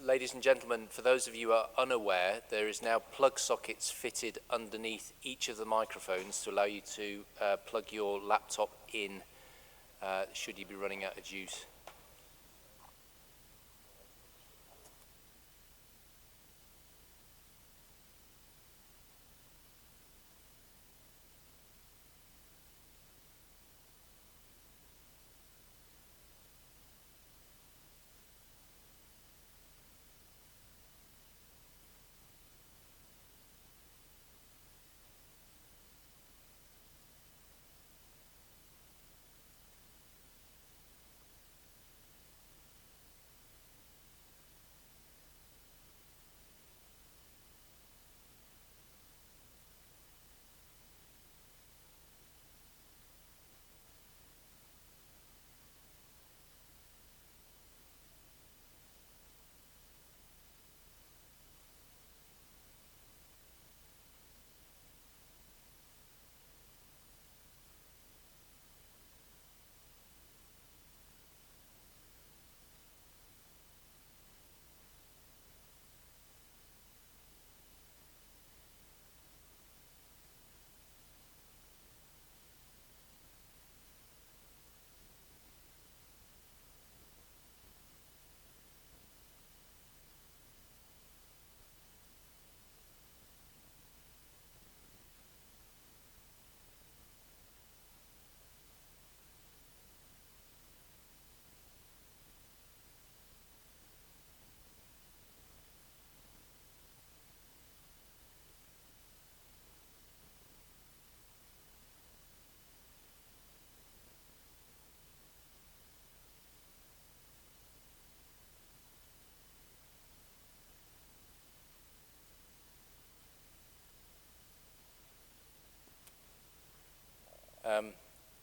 Ladies and gentlemen, for those of you who are unaware, there is now plug sockets fitted underneath each of the microphones to allow you to plug your laptop in should you be running out of juice.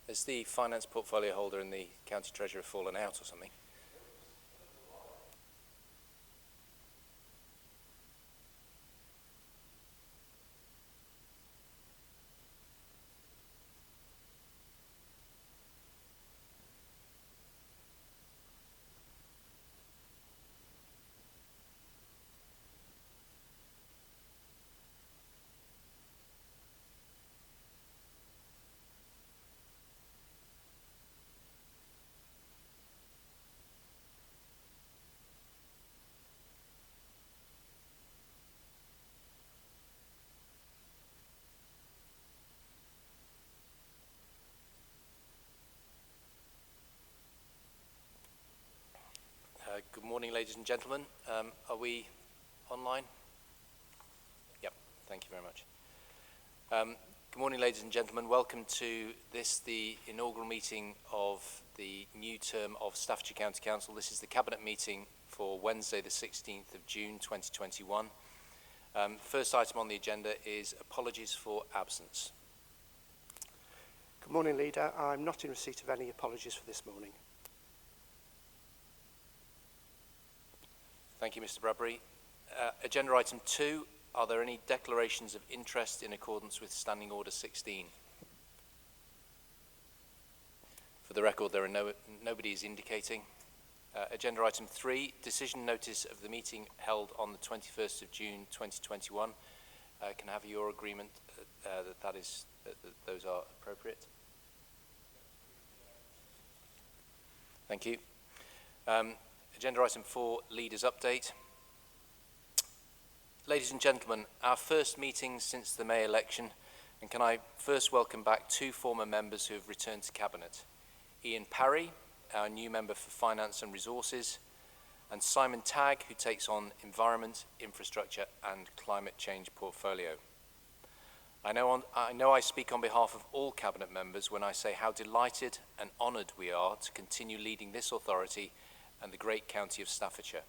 Has the finance portfolio holder and the county treasurer fallen out or something? Good morning, ladies and gentlemen. Are we online? Yep, thank you very much. Good morning, ladies and gentlemen. Welcome to this, the inaugural meeting of the new term of Staffordshire County Council. This is the Cabinet meeting for Wednesday, the 16th of June, 2021. First item on the agenda is apologies for absence. Good morning, Leader. I'm not in receipt of any apologies for this morning. Thank you, Mr. Bradbury. Agenda item 2, are there any declarations of interest in accordance with Standing Order 16? For the record, there are nobody is indicating. Agenda item 3, decision notice of the meeting held on the 21st of June 2021. Can I have your agreement that those are appropriate? Thank you. Agenda item 4, Leaders Update. Ladies and gentlemen, our first meeting since the May election, and can I first welcome back 2 former members who have returned to Cabinet. Ian Parry, our new member for Finance and Resources, and Simon Tagg, who takes on Environment, Infrastructure and Climate Change portfolio. I know I speak on behalf of all Cabinet members when I say how delighted and honoured we are to continue leading this authority and the great county of Staffordshire.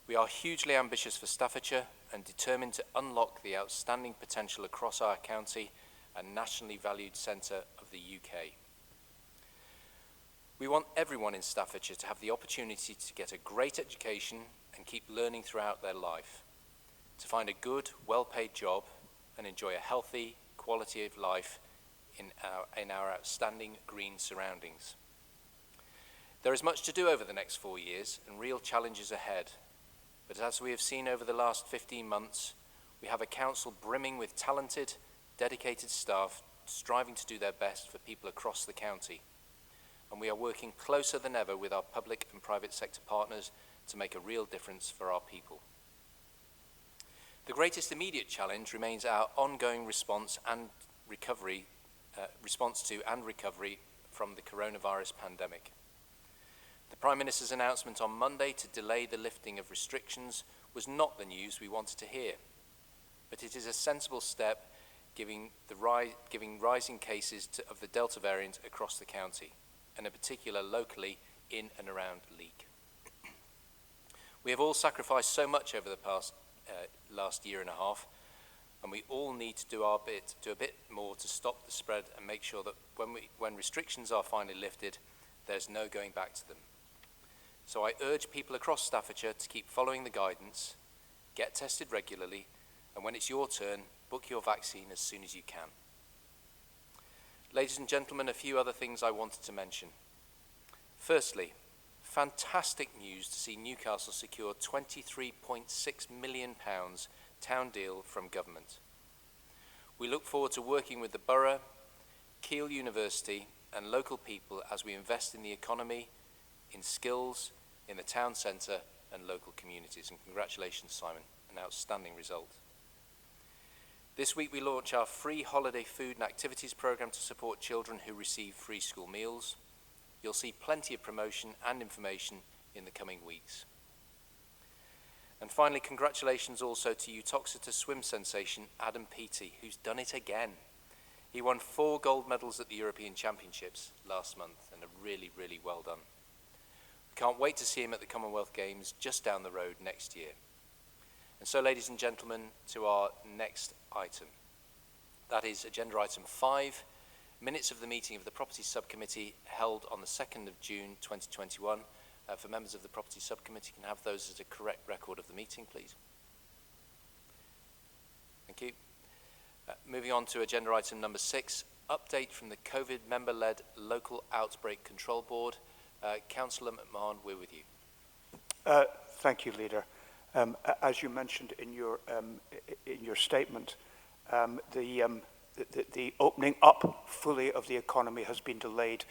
We are hugely ambitious for Staffordshire and determined to unlock the outstanding potential across our county and nationally valued centre of the UK. We want everyone in Staffordshire to have the opportunity to get a great education and keep learning throughout their life, to find a good, well-paid job and enjoy a healthy quality of life in our outstanding green surroundings. There is much to do over the next 4 years and real challenges ahead. But as we have seen over the last 15 months, we have a council brimming with talented, dedicated staff striving to do their best for people across the county. And we are working closer than ever with our public and private sector partners to make a real difference for our people. The greatest immediate challenge remains our ongoing response to and recovery from the coronavirus pandemic. The Prime Minister's announcement on Monday to delay the lifting of restrictions was not the news we wanted to hear, but it is a sensible step giving rising cases of the Delta variant across the county, and in particular locally in and around Leek. We have all sacrificed so much over the last year and a half, and we all need to do a bit more to stop the spread and make sure that when restrictions are finally lifted, there's no going back to them. So I urge people across Staffordshire to keep following the guidance, get tested regularly, and when it's your turn, book your vaccine as soon as you can. Ladies and gentlemen, a few other things I wanted to mention. Firstly, fantastic news to see Newcastle secure £23.6 million town deal from government. We look forward to working with the borough, Keele University and local people as we invest in the economy, in skills, in the town centre and local communities. And congratulations, Simon, an outstanding result. This week we launch our free holiday food and activities programme to support children who receive free school meals. You'll see plenty of promotion and information in the coming weeks. And finally, congratulations also to Utoxeter swim sensation Adam Peaty, who's done it again. He won 4 gold medals at the European Championships last month, and really, really well done. We can't wait to see him at the Commonwealth Games just down the road next year. And so, ladies and gentlemen, to our next item. That is agenda item 5, minutes of the meeting of the Property Subcommittee held on the 2nd of June 2021. For members of the Property Subcommittee, can have those as a correct record of the meeting, please. Thank you. Moving on to agenda item number 6, update from the COVID member-led Local Outbreak Control Board. Councillor McMahon, we're with you. Thank you, Leader. As you mentioned in your statement, the opening up fully of the economy has been delayed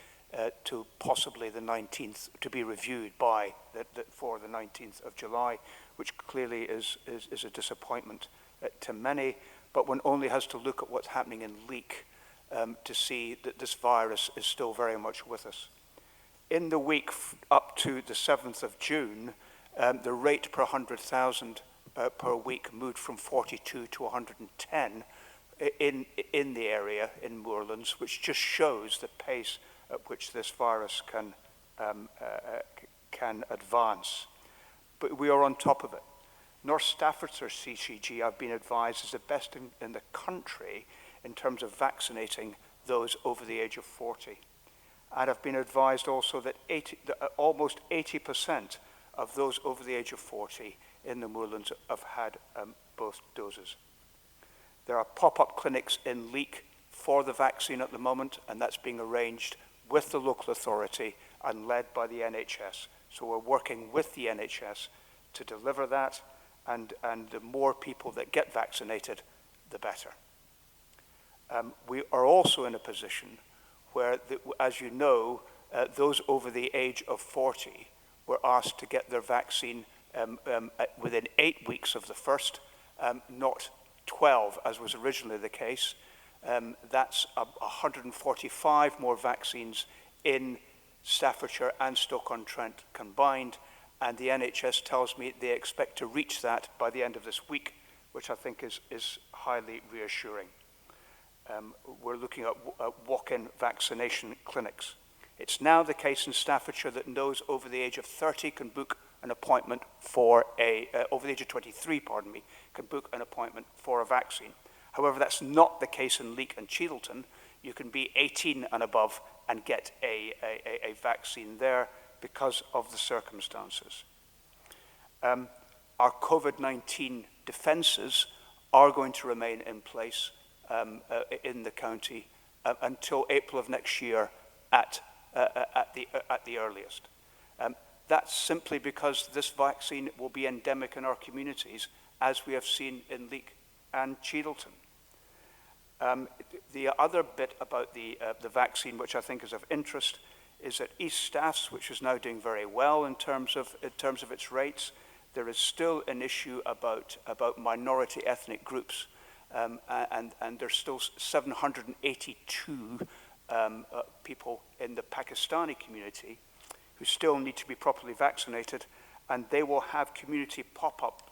to possibly the 19th, to be reviewed by for the 19th of July, which clearly is a disappointment to many, but one only has to look at what's happening in Leek to see that this virus is still very much with us. In the week up to the 7th of June, the rate per 100,000 per week moved from 42 to 110 in the area in Moorlands, which just shows the pace at which this virus can advance. But we are on top of it. North Staffordshire CCG, I've been advised, is the best in the country in terms of vaccinating those over the age of 40. And I've been advised also that almost 80% of those over the age of 40 in the Moorlands have had both doses. There are pop-up clinics in Leek for the vaccine at the moment, and that's being arranged with the local authority and led by the NHS. So we're working with the NHS to deliver that, and the more people that get vaccinated, the better. We are also in a position where, as you know, those over the age of 40 were asked to get their vaccine within 8 weeks of the first, not 12, as was originally the case. That's 145 more vaccines in Staffordshire and Stoke-on-Trent combined, and the NHS tells me they expect to reach that by the end of this week, which I think is highly reassuring. We're looking at walk-in vaccination clinics. It's now the case in Staffordshire that those over the age of 30 can book an appointment for over the age of 23, pardon me, can book an appointment for a vaccine. However, that's not the case in Leek and Cheadleton. You can be 18 and above and get a vaccine there because of the circumstances. Our COVID-19 defences are going to remain in place in the county until April of next year at the earliest. That's simply because this vaccine will be endemic in our communities, as we have seen in Leek and Cheadleton. The other bit about the vaccine, which I think is of interest, is that East Staffs, which is now doing very well in terms of its rates, there is still an issue about minority ethnic groups, and there's still 782 people in the Pakistani community who still need to be properly vaccinated, and they will have community pop-up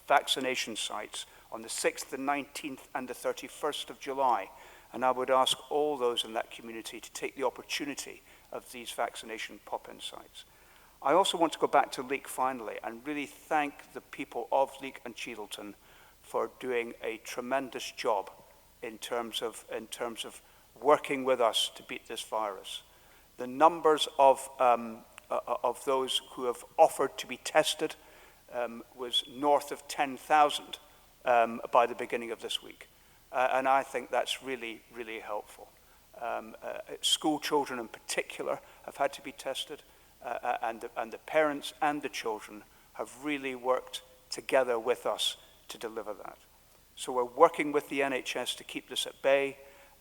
vaccination sites on the 6th, the 19th, and the 31st of July. And I would ask all those in that community to take the opportunity of these vaccination pop-in sites. I also want to go back to Leek finally and really thank the people of Leek and Cheadleton for doing a tremendous job in terms of working with us to beat this virus. The numbers of those who have offered to be tested was north of 10,000 by the beginning of this week. And I think that's really, really helpful. School children in particular have had to be tested, and the parents and the children have really worked together with us to deliver that. So we're working with the NHS to keep this at bay,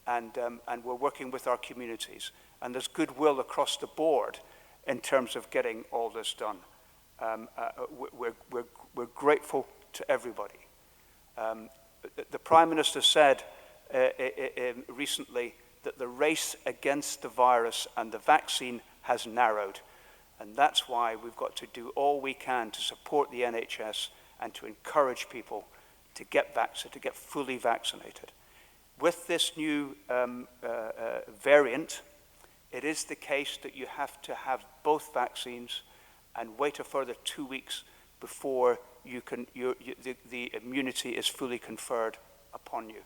and we're working with our communities. And there's goodwill across the board in terms of getting all this done. We're grateful to everybody. The Prime Minister said recently that the race against the virus and the vaccine has narrowed. And that's why we've got to do all we can to support the NHS and to encourage people to get fully vaccinated. With this new variant, it is the case that you have to have both vaccines and wait a further 2 weeks before the immunity is fully conferred upon you.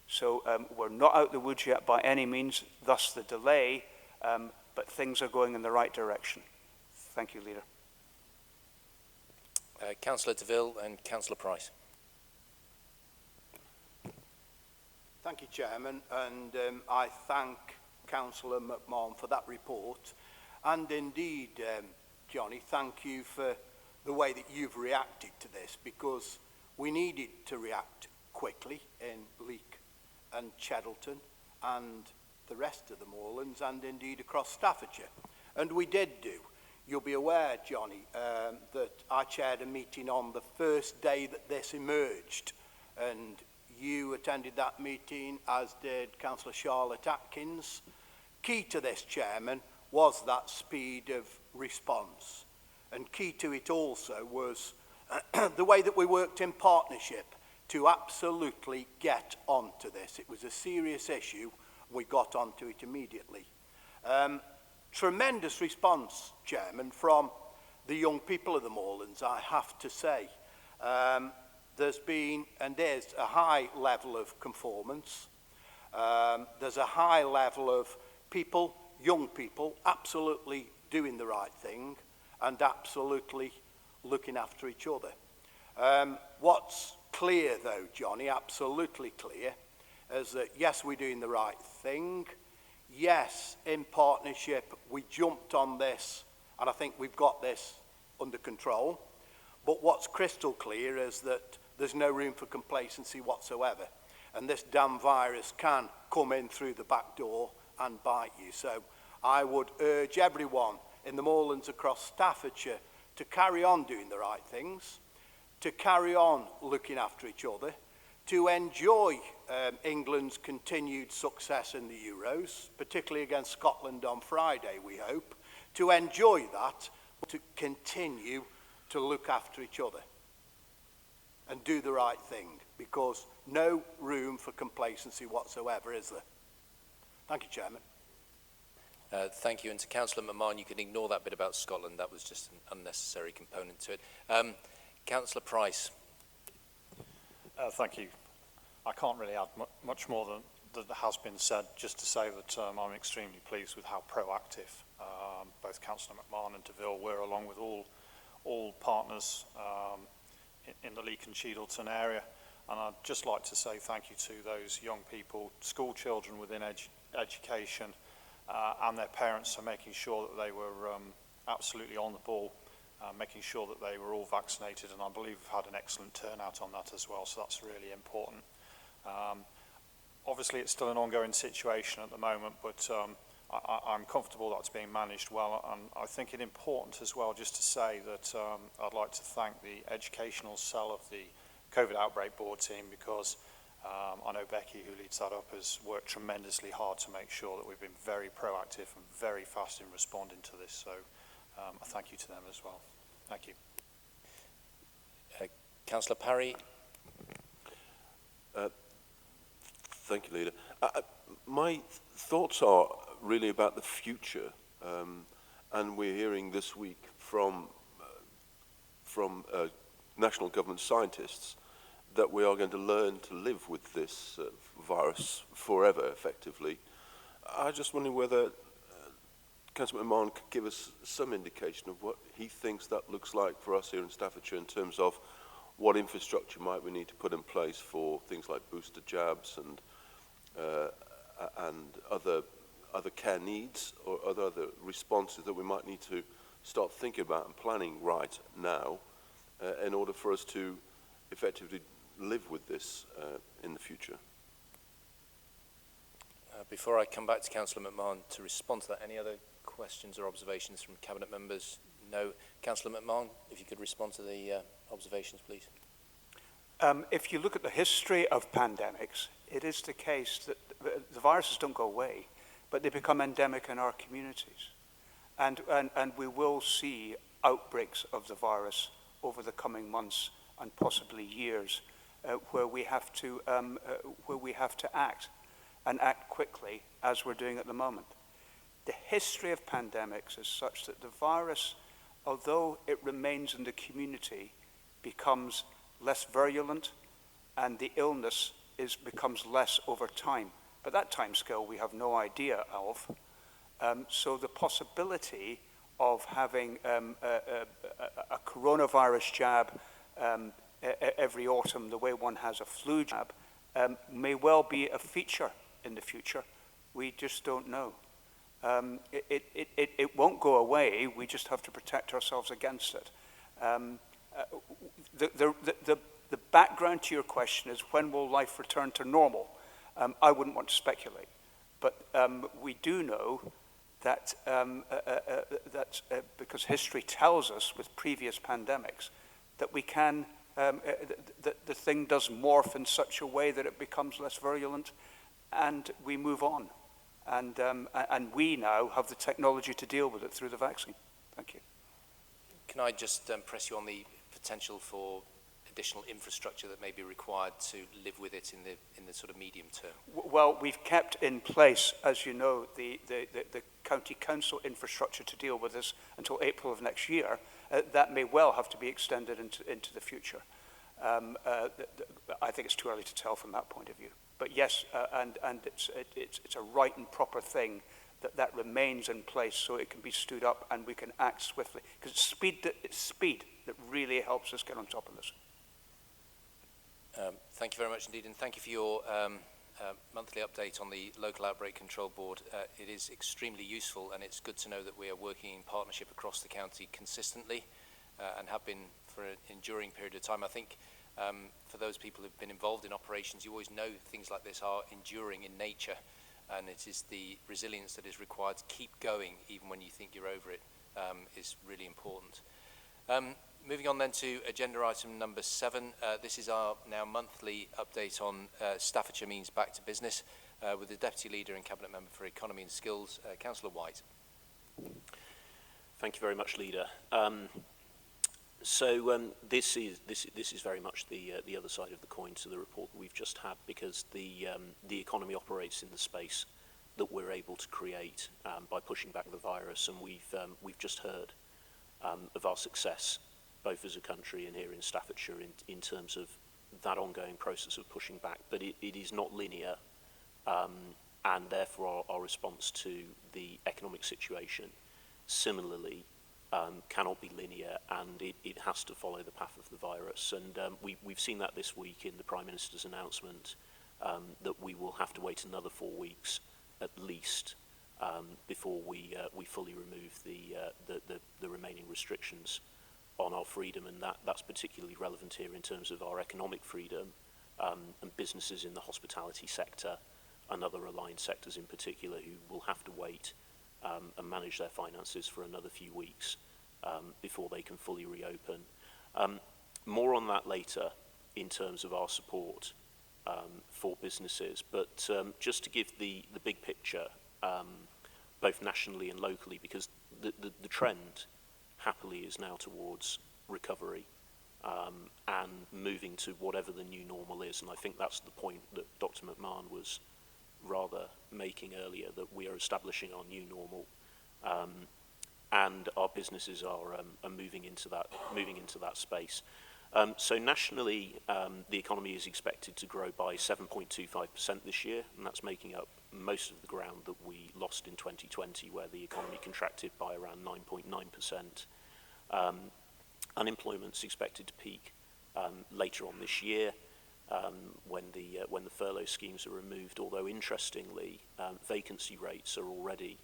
So we're not out the woods yet by any means, thus the delay, but things are going in the right direction. Thank you, Leader. Councillor DeVille and Councillor Price. Thank you, Chairman, and I thank Councillor McMahon for that report. And indeed, Johnny, thank you for the way that you've reacted to this, because we needed to react quickly in Leek and Cheadleton and the rest of the moorlands, and indeed across Staffordshire. And we did do. You'll be aware, Johnny, that I chaired a meeting on the first day that this emerged, and you attended that meeting, as did Councillor Charlotte Atkins. Key to this, Chairman, was that speed of response. And key to it also was the way that we worked in partnership to absolutely get onto this. It was a serious issue. We got onto it immediately. Tremendous response, Chairman, from the young people of the moorlands, I have to say. There's been and is a high level of conformance. There's a high level of people, young people, absolutely doing the right thing and absolutely looking after each other. What's clear, though, Johnny, absolutely clear, is that, yes, we're doing the right thing. Yes, in partnership, we jumped on this, and I think we've got this under control. But what's crystal clear is that there's no room for complacency whatsoever. And this damn virus can come in through the back door and bite you. So I would urge everyone in the moorlands across Staffordshire to carry on doing the right things, to carry on looking after each other, to enjoy England's continued success in the Euros, particularly against Scotland on Friday, we hope, to enjoy that, but to continue to look after each other and do the right thing, because no room for complacency whatsoever, is there? Thank you, Chairman. Thank you. And to Councillor McMahon, you can ignore that bit about Scotland. That was just an unnecessary component to it. Councillor Price. Thank you. I can't really add much more than that has been said, just to say that I'm extremely pleased with how proactive both Councillor McMahon and DeVille were, along with all partners in the Leek and Cheadleton area. And I'd just like to say thank you to those young people, school children within education, and their parents for making sure that they were absolutely on the ball, making sure that they were all vaccinated, and I believe we've had an excellent turnout on that as well, so that's really important. Obviously, it's still an ongoing situation at the moment, but I'm comfortable that's being managed well, and I think it's important as well just to say that I'd like to thank the educational cell of the COVID Outbreak Board team, because I know Becky, who leads that up, has worked tremendously hard to make sure that we've been very proactive and very fast in responding to this, so a thank you to them as well. Thank you. Councillor Parry. Thank you, Leader. My thoughts are really about the future, and we're hearing this week from national government scientists that we are going to learn to live with this virus forever, effectively. I just wonder whether Councillor McMahon could give us some indication of what he thinks that looks like for us here in Staffordshire in terms of what infrastructure might we need to put in place for things like booster jabs and other care needs or other responses that we might need to start thinking about and planning right now in order for us to effectively live with this in the future. Before I come back to Councillor McMahon to respond to that, any other questions or observations from Cabinet members? No. Councillor McMahon, if you could respond to the observations, please. If you look at the history of pandemics, it is the case that the viruses don't go away, but they become endemic in our communities. And we will see outbreaks of the virus over the coming months and possibly years where we have to act, and act quickly, as we're doing at the moment. The history of pandemics is such that the virus, although it remains in the community, becomes less virulent, and the illness becomes less over time. But that time scale we have no idea of. So the possibility of having a coronavirus jab every autumn, the way one has a flu jab, may well be a feature in the future. We just don't know. It won't go away. We just have to protect ourselves against it. The background to your question is, when will life return to normal? I wouldn't want to speculate, but we do know that, because history tells us with previous pandemics that we can, the thing does morph in such a way that it becomes less virulent, and we move on. And we now have the technology to deal with it through the vaccine. Thank you. Can I just press you on the potential for additional infrastructure that may be required to live with it in the sort of medium term? Well, we've kept in place, as you know, the county council infrastructure to deal with this until April of next year. That may well have to be extended into the future. I think it's too early to tell from that point of view. But yes, and it's a right and proper thing that remains in place so it can be stood up and we can act swiftly. Because it's speed that really helps us get on top of this. Thank you very much indeed, and thank you for your monthly update on the Local Outbreak Control Board. It is extremely useful, and it's good to know that we are working in partnership across the county consistently and have been for an enduring period of time. I think for those people who've been involved in operations, you always know things like this are enduring in nature, and it is the resilience that is required to keep going even when you think you're over it is really important. Moving on then to agenda item number 7. This is our now monthly update on Staffordshire Means Back to Business with the Deputy Leader and Cabinet Member for Economy and Skills, Councillor White. Thank you very much, Leader. This is very much the other side of the coin to the report that we've just had, because the economy operates in the space that we're able to create by pushing back the virus, and we've just heard of our success both as a country and here in Staffordshire in terms of that ongoing process of pushing back. But it is not linear, and therefore our response to the economic situation similarly cannot be linear, and it has to follow the path of the virus. And we've seen that this week in the Prime Minister's announcement that we will have to wait another 4 weeks at least before we fully remove the remaining restrictions on our freedom, and that's particularly relevant here in terms of our economic freedom and businesses in the hospitality sector and other aligned sectors in particular who will have to wait and manage their finances for another few weeks before they can fully reopen. More on that later in terms of our support for businesses, but just to give the big picture, both nationally and locally, because the trend happily is now towards recovery and moving to whatever the new normal is, and I think that's the point that Dr. McMahon was rather making earlier, that we are establishing our new normal, and our businesses are moving into that space. So nationally, the economy is expected to grow by 7.25% this year, and that's making up most of the ground that we lost in 2020, where the economy contracted by around 9.9%. Unemployment's expected to peak later on this year when the furlough schemes are removed. Although interestingly, vacancy rates are already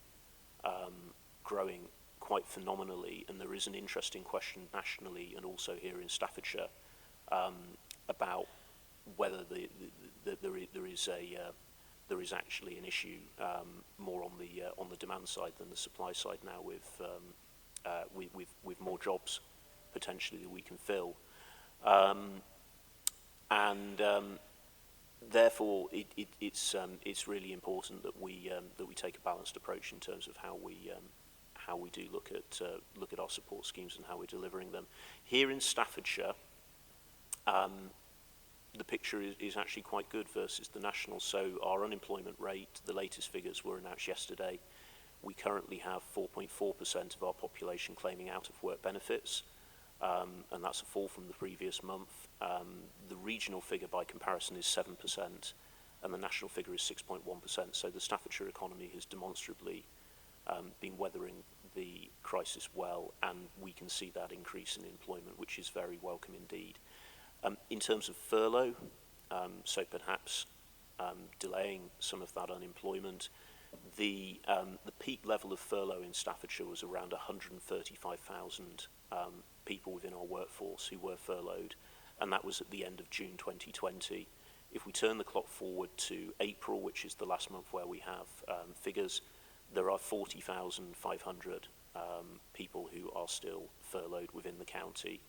growing quite phenomenally, and there is an interesting question nationally and also here in Staffordshire about whether there is actually an issue more on the demand side than the supply side now, with more jobs potentially that we can fill, and therefore it's really important that we take a balanced approach in terms of how we do look at our support schemes and how we're delivering them. Here in Staffordshire, the picture is actually quite good versus the national. So our unemployment rate, the latest figures were announced yesterday. We currently have 4.4% of our population claiming out of work benefits, and that's a fall from the previous month. The regional figure by comparison is 7%, and the national figure is 6.1%. So the Staffordshire economy has demonstrably been weathering the crisis well, and we can see that increase in employment, which is very welcome indeed. In terms of furlough, so perhaps delaying some of that unemployment, the peak level of furlough in Staffordshire was around 135,000 people within our workforce who were furloughed, and that was at the end of June 2020. If we turn the clock forward to April, which is the last month where we have figures, there are 40,500 people who are still furloughed within the county,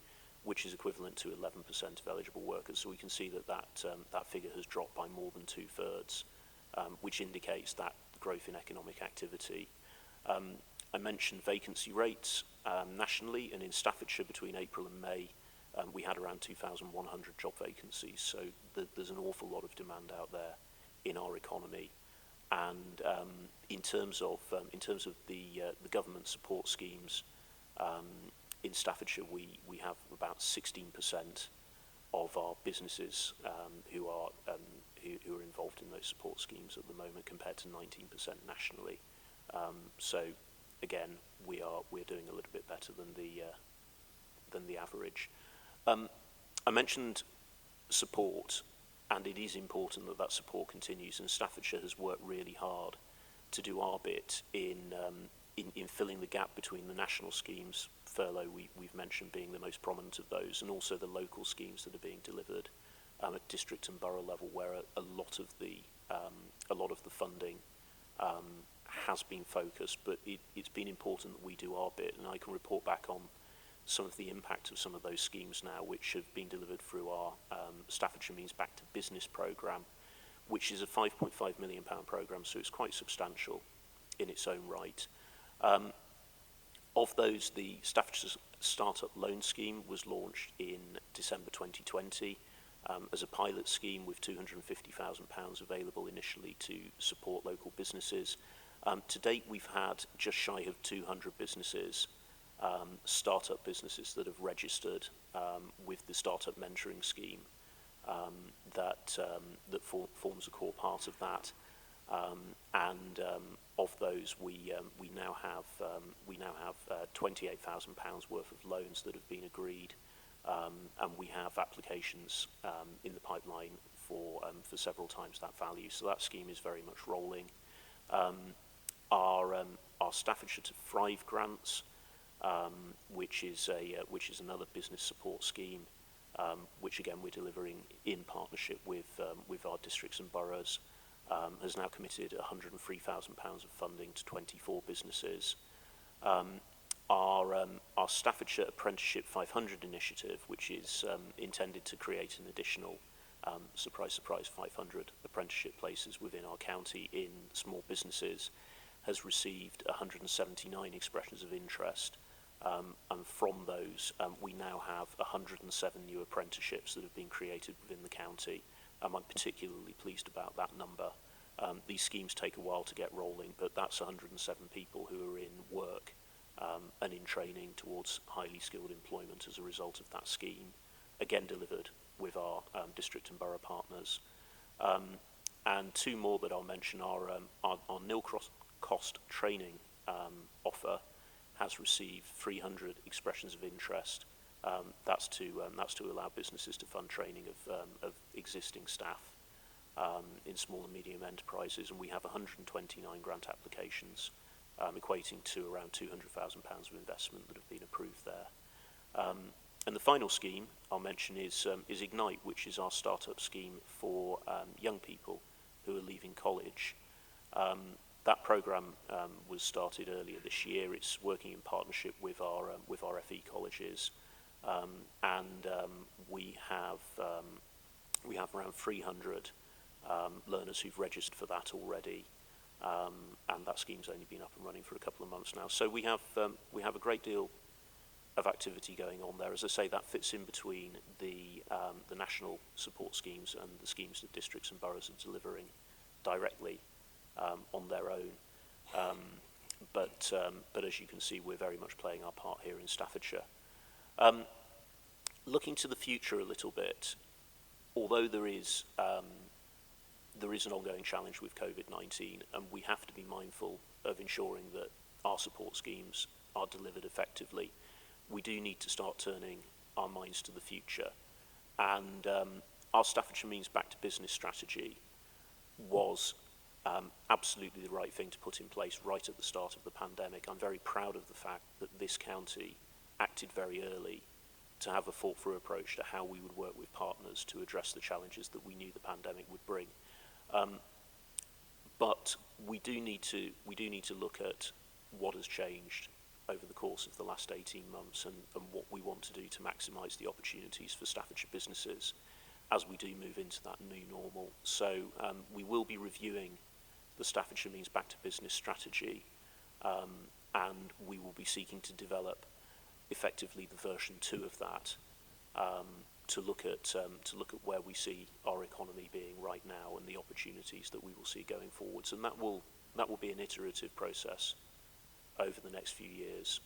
which is equivalent to 11% of eligible workers. So we can see that figure has dropped by more than 2/3, which indicates that growth in economic activity. I mentioned vacancy rates nationally, and in Staffordshire between April and May, we had around 2,100 job vacancies. So there's an awful lot of demand out there in our economy. And in terms of the government support schemes, in Staffordshire we have about 16% of our businesses who are involved in those support schemes at the moment, compared to 19% nationally. So again, we're doing a little bit better than the average. I mentioned support, and it is important that support continues, and Staffordshire has worked really hard to do our bit in filling the gap between the national schemes, furlough we've mentioned being the most prominent of those, and also the local schemes that are being delivered at district and borough level, where a lot of the funding has been focused. But it's been important that we do our bit, and I can report back on some of the impact of some of those schemes now, which have been delivered through our Staffordshire Means Back to Business programme, which is a £5.5 million programme, so it's quite substantial in its own right. Of those, the Staffordshire Startup Loan Scheme was launched in December 2020 as a pilot scheme with £250,000 available initially to support local businesses. To date, we've had just shy of 200 businesses, startup businesses that have registered with the Startup Mentoring Scheme that forms a core part of that. And of those, we now have £28,000 worth of loans that have been agreed, and we have applications in the pipeline for several times that value. So that scheme is very much rolling. our Staffordshire to Thrive grants, which is another business support scheme, which again we're delivering in partnership with our districts and boroughs, has now committed £103,000 of funding to 24 businesses. Our Staffordshire Apprenticeship 500 initiative, which is intended to create an additional, surprise, surprise, 500 apprenticeship places within our county in small businesses, has received 179 expressions of interest. And from those, we now have 107 new apprenticeships that have been created within the county. I'm particularly pleased about that number. These schemes take a while to get rolling, but that's 107 people who are in work and in training towards highly skilled employment as a result of that scheme, again delivered with our district and borough partners. And two more that I'll mention are our nil cost training offer has received 300 expressions of interest. That's to allow businesses to fund training of existing staff in small and medium enterprises, and we have 129 grant applications, equating to around £200,000 of investment that have been approved there. And the final scheme I'll mention is Ignite, which is our startup scheme for young people who are leaving college. That programme was started earlier this year. It's working in partnership with our FE colleges, and we have around 300 learners who've registered for that already, and that scheme's only been up and running for a couple of months now. So we have a great deal of activity going on there. As I say, that fits in between the national support schemes and the schemes that districts and boroughs are delivering directly on their own. But as you can see, we're very much playing our part here in Staffordshire. Looking to the future a little bit, although there is an ongoing challenge with COVID-19, and we have to be mindful of ensuring that our support schemes are delivered effectively, we do need to start turning our minds to the future. And our Staffordshire Means Back to Business strategy was absolutely the right thing to put in place right at the start of the pandemic. I'm very proud of the fact that this county acted very early to have a thought-through approach to how we would work with partners to address the challenges that we knew the pandemic would bring. But we do need to look at what has changed over the course of the last 18 months and what we want to do to maximise the opportunities for Staffordshire businesses as we do move into that new normal. So we will be reviewing the Staffordshire Means Back to Business strategy, and we will be seeking to develop effectively the version 2 of that, to look at where we see our economy being right now and the opportunities that we will see going forwards. And that will be an iterative process over the next few years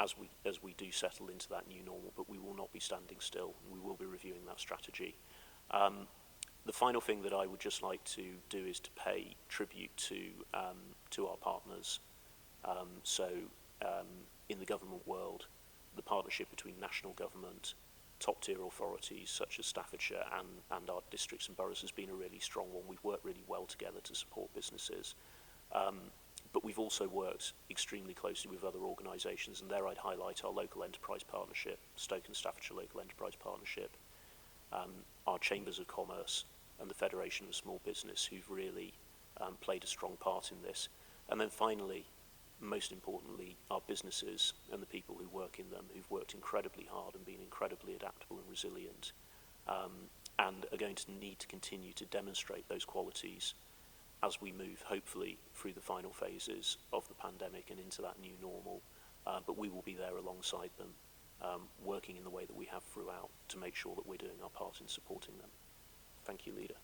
as we do settle into that new normal, but we will not be standing still. We will be reviewing that strategy. The final thing that I would just like to do is to pay tribute to our partners. In the government world, the partnership between national government, top-tier authorities such as Staffordshire and our districts and boroughs has been a really strong one. We've worked really well together to support businesses. But we've also worked extremely closely with other organisations, and there I'd highlight our local enterprise partnership, Stoke and Staffordshire Local Enterprise Partnership, our Chambers of Commerce and the Federation of Small Business, who've really played a strong part in this. And then finally, most importantly, our businesses and the people who work in them, who've worked incredibly hard and been incredibly adaptable and resilient, and are going to need to continue to demonstrate those qualities as we move, hopefully, through the final phases of the pandemic and into that new normal. But we will be there alongside them, working in the way that we have throughout to make sure that we're doing our part in supporting them. Thank you, Leader.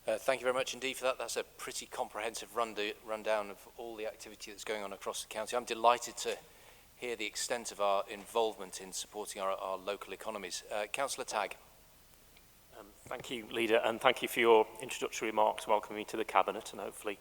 Thank you very much indeed for that. That's a pretty comprehensive rundown of all the activity that's going on across the county. I'm delighted to hear the extent of our involvement in supporting our local economies. Councillor Tagg. Thank you, Leader, and thank you for your introductory remarks welcoming me to the Cabinet, and hopefully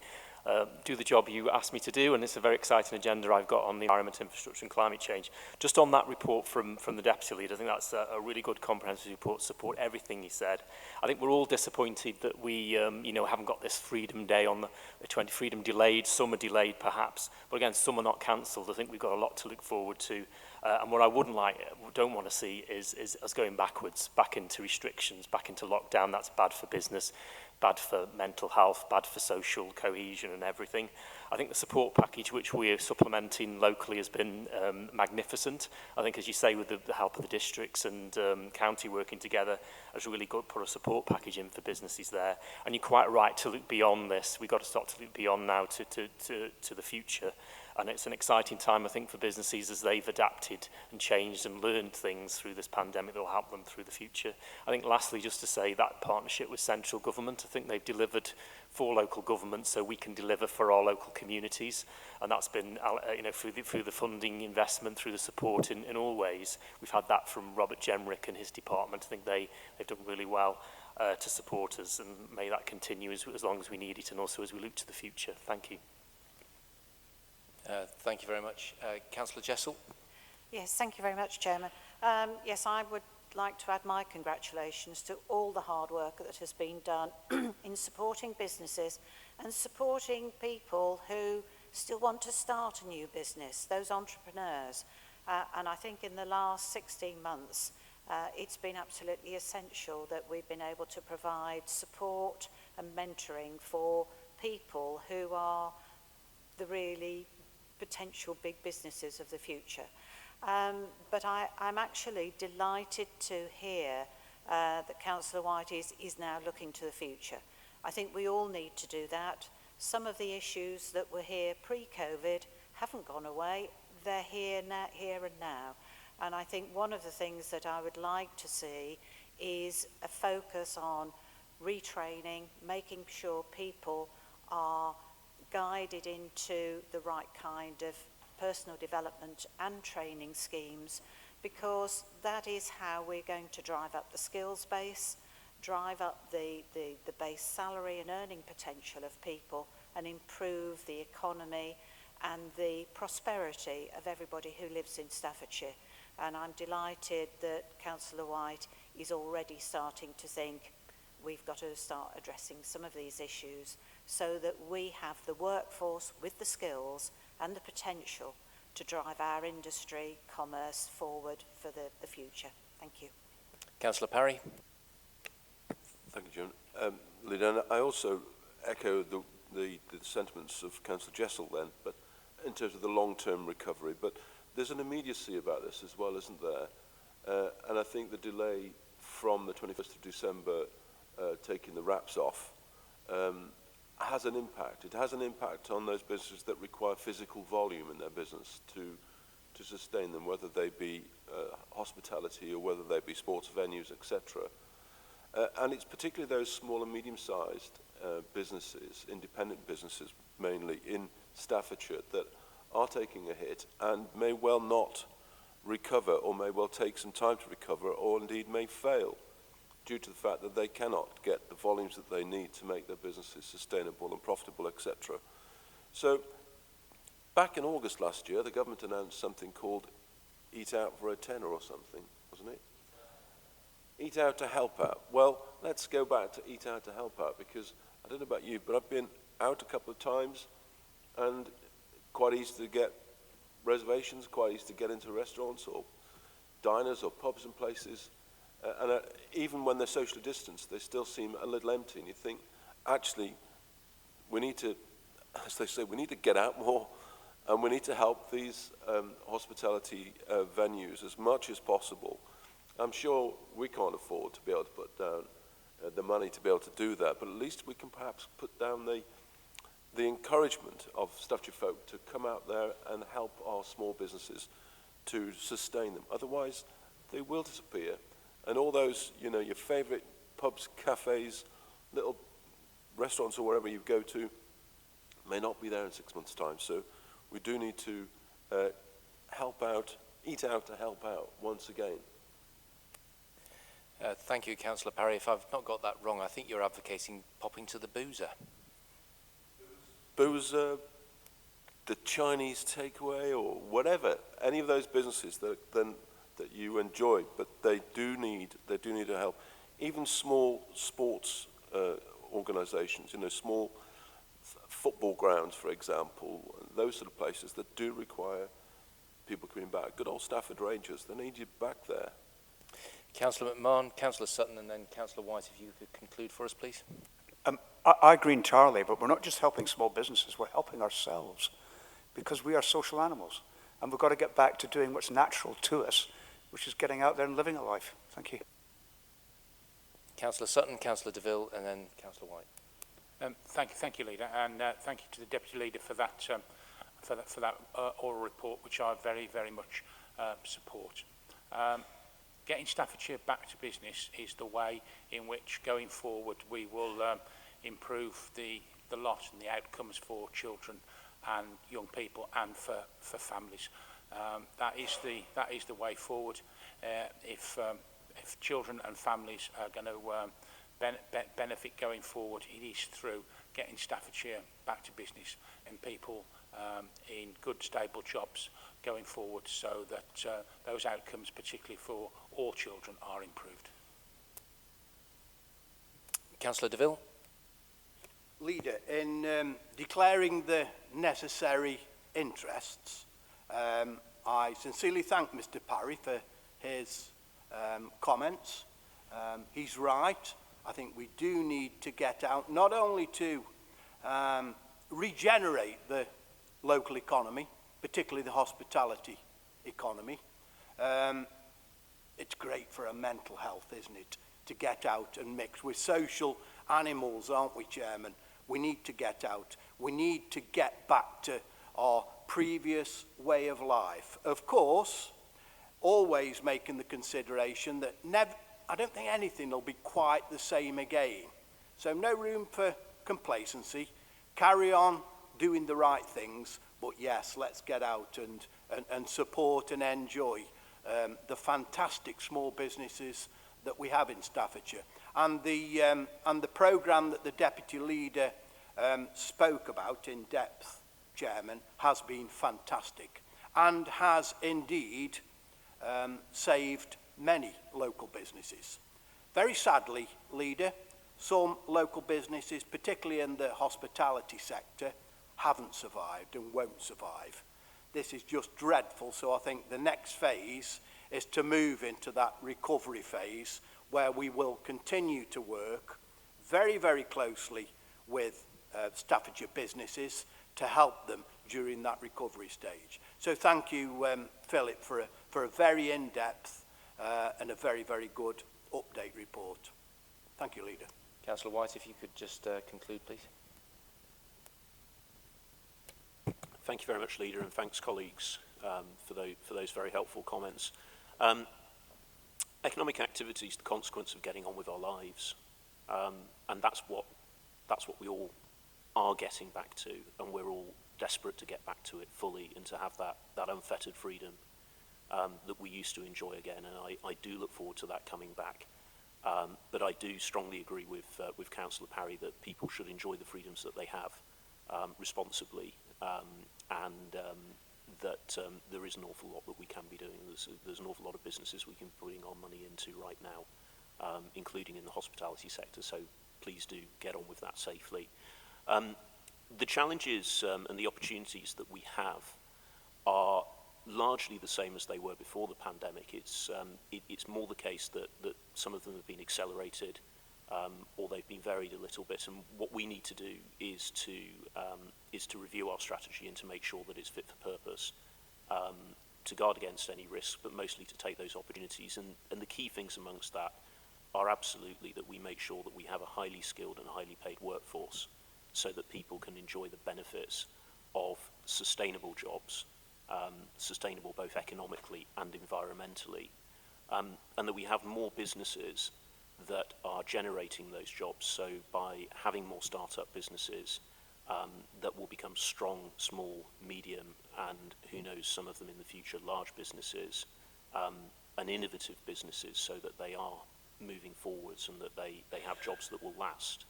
do the job you asked me to do, and it's a very exciting agenda I've got on the environment, infrastructure and climate change. Just on that report from the Deputy Leader, I think that's a really good comprehensive report, support everything he said. I think we're all disappointed that we you know, haven't got this Freedom Day on the 20, Freedom delayed, some are delayed perhaps, but again, some are not cancelled. I think we've got a lot to look forward to. And what I don't want to see is us going backwards, back into restrictions, back into lockdown. That's bad for business, bad for mental health, bad for social cohesion and everything. I think the support package, which we're supplementing locally, has been magnificent. I think, as you say, with the help of the districts and county working together, has really got put a support package in for businesses there. And you're quite right to look beyond this. We've got to start to look beyond now to the future. And it's an exciting time, I think, for businesses as they've adapted and changed and learned things through this pandemic that will help them through the future. I think lastly, just to say that partnership with central government, I think they've delivered for local government so we can deliver for our local communities. And that's been, you know, through the funding investment, through the support in all ways. We've had that from Robert Jenrick and his department. I think they've done really well to support us, and may that continue as long as we need it, and also as we look to the future. Thank you. Thank you very much. Councillor Jessel. Yes, thank you very much, Chairman. Yes, I would like to add my congratulations to all the hard work that has been done in supporting businesses and supporting people who still want to start a new business, those entrepreneurs. And I think in the last 16 months, it's been absolutely essential that we've been able to provide support and mentoring for people who are the really potential big businesses of the future. But I'm actually delighted to hear that Councillor White is now looking to the future. I think we all need to do that. Some of the issues that were here pre-COVID haven't gone away. They're here and now. And I think one of the things that I would like to see is a focus on retraining, making sure people are guided into the right kind of personal development and training schemes, because that is how we're going to drive up the skills base, drive up the base salary and earning potential of people, and improve the economy and the prosperity of everybody who lives in Staffordshire. And I'm delighted that Councillor White is already starting to think we've got to start addressing some of these issues so that we have the workforce with the skills and the potential to drive our industry, commerce forward for the future. Thank you. Councillor Parry. Thank you, John. Leader, I also echo the sentiments of Councillor Jessel then, but in terms of the long-term recovery. But there's an immediacy about this as well, isn't there? And I think the delay from the 21st of December taking the wraps off has an impact. It has an impact on those businesses that require physical volume in their business to sustain them, whether they be hospitality or whether they be sports venues, etc. And it's particularly those small and medium-sized businesses, independent businesses mainly in Staffordshire, that are taking a hit and may well not recover, or may well take some time to recover, or indeed may fail due to the fact that they cannot get the volumes that they need to make their businesses sustainable and profitable, etc. So back in August last year, the government announced something called Eat Out for a tenner or something, wasn't it? Eat Out to Help Out. Well, let's go back to Eat Out to Help Out, because I don't know about you, but I've been out a couple of times and quite easy to get reservations, quite easy to get into restaurants or diners or pubs and places. And even when they're socially distanced, they still seem a little empty. And you think, actually, we need to, as they say, we need to get out more, and we need to help these hospitality venues as much as possible. I'm sure we can't afford to be able to put down the money to be able to do that, but at least we can perhaps put down the encouragement of Staffordshire folk to come out there and help our small businesses to sustain them. Otherwise, they will disappear. And all those, you know, your favourite pubs, cafes, little restaurants or wherever you go to may not be there in 6 months' time. So we do need to help out, eat out to help out once again. Thank you, Councillor Parry. If I've not got that wrong, I think you're advocating popping to the boozer. boozer, the Chinese takeaway, or whatever, any of those businesses that you enjoy, but they do need our help. Even small sports organisations, small football grounds, for example, those sort of places that do require people coming back. Good old Stafford Rangers, they need you back there. Councillor McMahon, Councillor Sutton, and then Councillor White, if you could conclude for us, please. I agree entirely, but we're not just helping small businesses, we're helping ourselves, because we are social animals, and we've got to get back to doing what's natural to us, which is getting out there and living a life. Thank you. Councillor Sutton, Councillor DeVille, and then Councillor White. Thank you, Leader, and thank you to the Deputy Leader for that oral report, which I very, very much support. Getting Staffordshire back to business is the way in which, going forward, we will improve the lot and the outcomes for children and young people and for families. That is the way forward. If children and families are going to benefit going forward, it is through getting Staffordshire back to business and people in good, stable jobs going forward, so that those outcomes, particularly for all children, are improved. Councillor DeVille. Leader, in declaring the necessary interests, I sincerely thank Mr Parry for his comments. He's right. I think we do need to get out, not only to regenerate the local economy, particularly the hospitality economy. It's great for our mental health, isn't it, to get out and mix. We're social animals, aren't we, Chairman? We need to get out. We need to get back to our previous way of life. Of course, always making the consideration that I don't think anything will be quite the same again. So no room for complacency. Carry on doing the right things, but yes, let's get out and support and enjoy the fantastic small businesses that we have in Staffordshire. And the programme that the Deputy Leader spoke about in depth, Chairman, has been fantastic and has indeed saved many local businesses. Very sadly, Leader, some local businesses, particularly in the hospitality sector, haven't survived and won't survive. This is just dreadful, so I think the next phase is to move into that recovery phase where we will continue to work very, very closely with Staffordshire businesses to help them during that recovery stage. So thank you, Philip, for a very in-depth and a very, very good update report. Thank you, Leader. Councillor White, if you could just conclude, please. Thank you very much, Leader, and thanks, colleagues, for those very helpful comments. Economic activity is the consequence of getting on with our lives, and that's what we all are getting back to, and we're all desperate to get back to it fully and to have that unfettered freedom that we used to enjoy again. And I do look forward to that coming back. But I do strongly agree with Councillor Parry that people should enjoy the freedoms that they have responsibly, and that there is an awful lot that we can be doing. There's an awful lot of businesses we can be putting our money into right now, including in the hospitality sector, so please do get on with that safely. The challenges and the opportunities that we have are largely the same as they were before the pandemic. It's more the case that some of them have been accelerated, or they've been varied a little bit. And what we need to do is to review our strategy and to make sure that it's fit for purpose, to guard against any risk, but mostly to take those opportunities. And the key things amongst that are absolutely that we make sure that we have a highly skilled and highly paid workforce, so that people can enjoy the benefits of sustainable jobs, sustainable both economically and environmentally, and that we have more businesses that are generating those jobs. So by having more startup businesses that will become strong, small, medium, and who knows, some of them in the future, large businesses, and innovative businesses, so that they are moving forwards and that they have jobs that will last.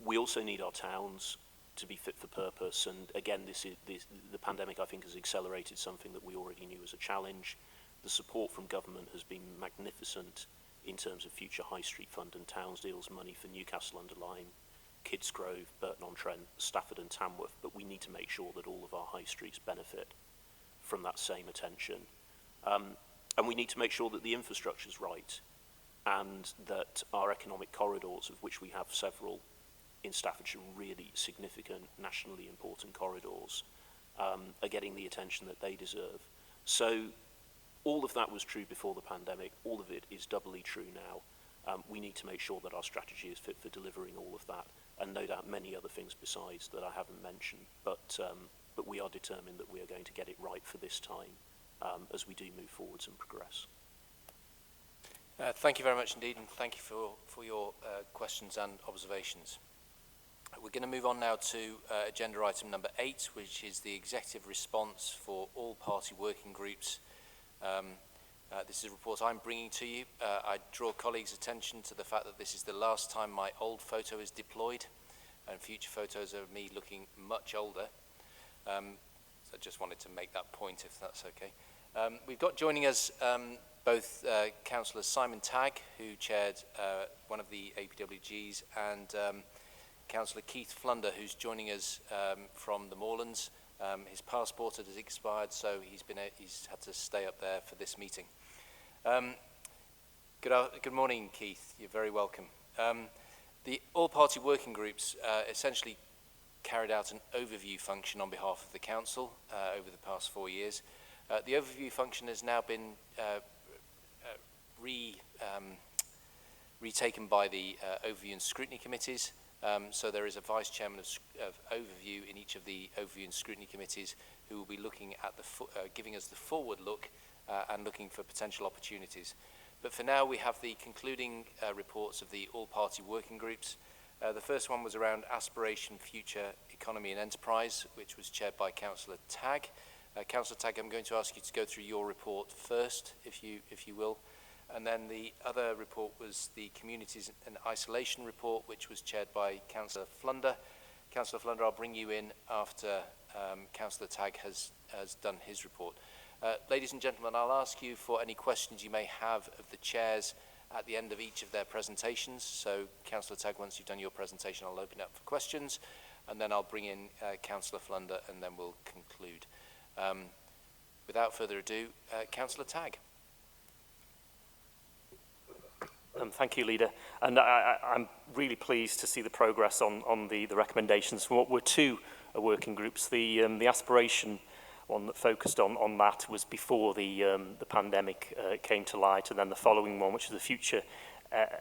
We also need our towns fit for purpose. And again, the pandemic, I think, has accelerated something that we already knew as a challenge. The support from government has been magnificent in terms of future High Street Fund and Towns deals, money for Newcastle-under-Lyme, Kidsgrove, Burton-on-Trent, Stafford and Tamworth, but we need to make sure that all of our high streets benefit from that same attention. And we need to make sure that the infrastructure is right and that our economic corridors, of which we have several in Staffordshire, really significant, nationally important corridors, are getting the attention that they deserve. So all of that was true before the pandemic. All of it is doubly true now. We need to make sure that our strategy is fit for delivering all of that, and no doubt many other things besides that I haven't mentioned. But we are determined that we are going to get it right for this time as we do move forwards and progress. Thank you very much indeed, and thank you for your questions and observations. We're going to move on now to agenda item number 8, which is the executive response for all party working groups. This is a report I'm bringing to you. I draw colleagues' attention to the fact that this is the last time my old photo is deployed, and future photos of me looking much older. So I just wanted to make that point, if that's okay. We've got joining us both Councillor Simon Tagg, who chaired one of the APWGs, and Councillor Keith Flunder, who's joining us from the Moorlands. His passport has expired, so he's had to stay up there for this meeting. Good morning, Keith. You're very welcome. The all-party working groups essentially carried out an overview function on behalf of the council over the past 4 years. The overview function has now been retaken by the overview and scrutiny committees. So there is a vice chairman of overview in each of the overview and scrutiny committees who will be looking at giving us the forward look and looking for potential opportunities. But for now, we have the concluding reports of the all-party working groups. The first one was around aspiration, future, economy and enterprise, which was chaired by Councillor Tagg. Councillor Tagg, I'm going to ask you to go through your report first, if you will. And then the other report was the Communities and Isolation report, which was chaired by Councillor Flunder. Councillor Flunder, I'll bring you in after Councillor Tagg has done his report. Ladies and gentlemen, I'll ask you for any questions you may have of the chairs at the end of each of their presentations. So, Councillor Tagg, once you've done your presentation, I'll open it up for questions, and then I'll bring in Councillor Flunder, and then we'll conclude. Without further ado, Councillor Tagg. Thank you, Leader. And I'm really pleased to see the progress on the recommendations from what were 2 working groups. The aspiration one that focused on that was before the pandemic came to light, and then the following one, which is the future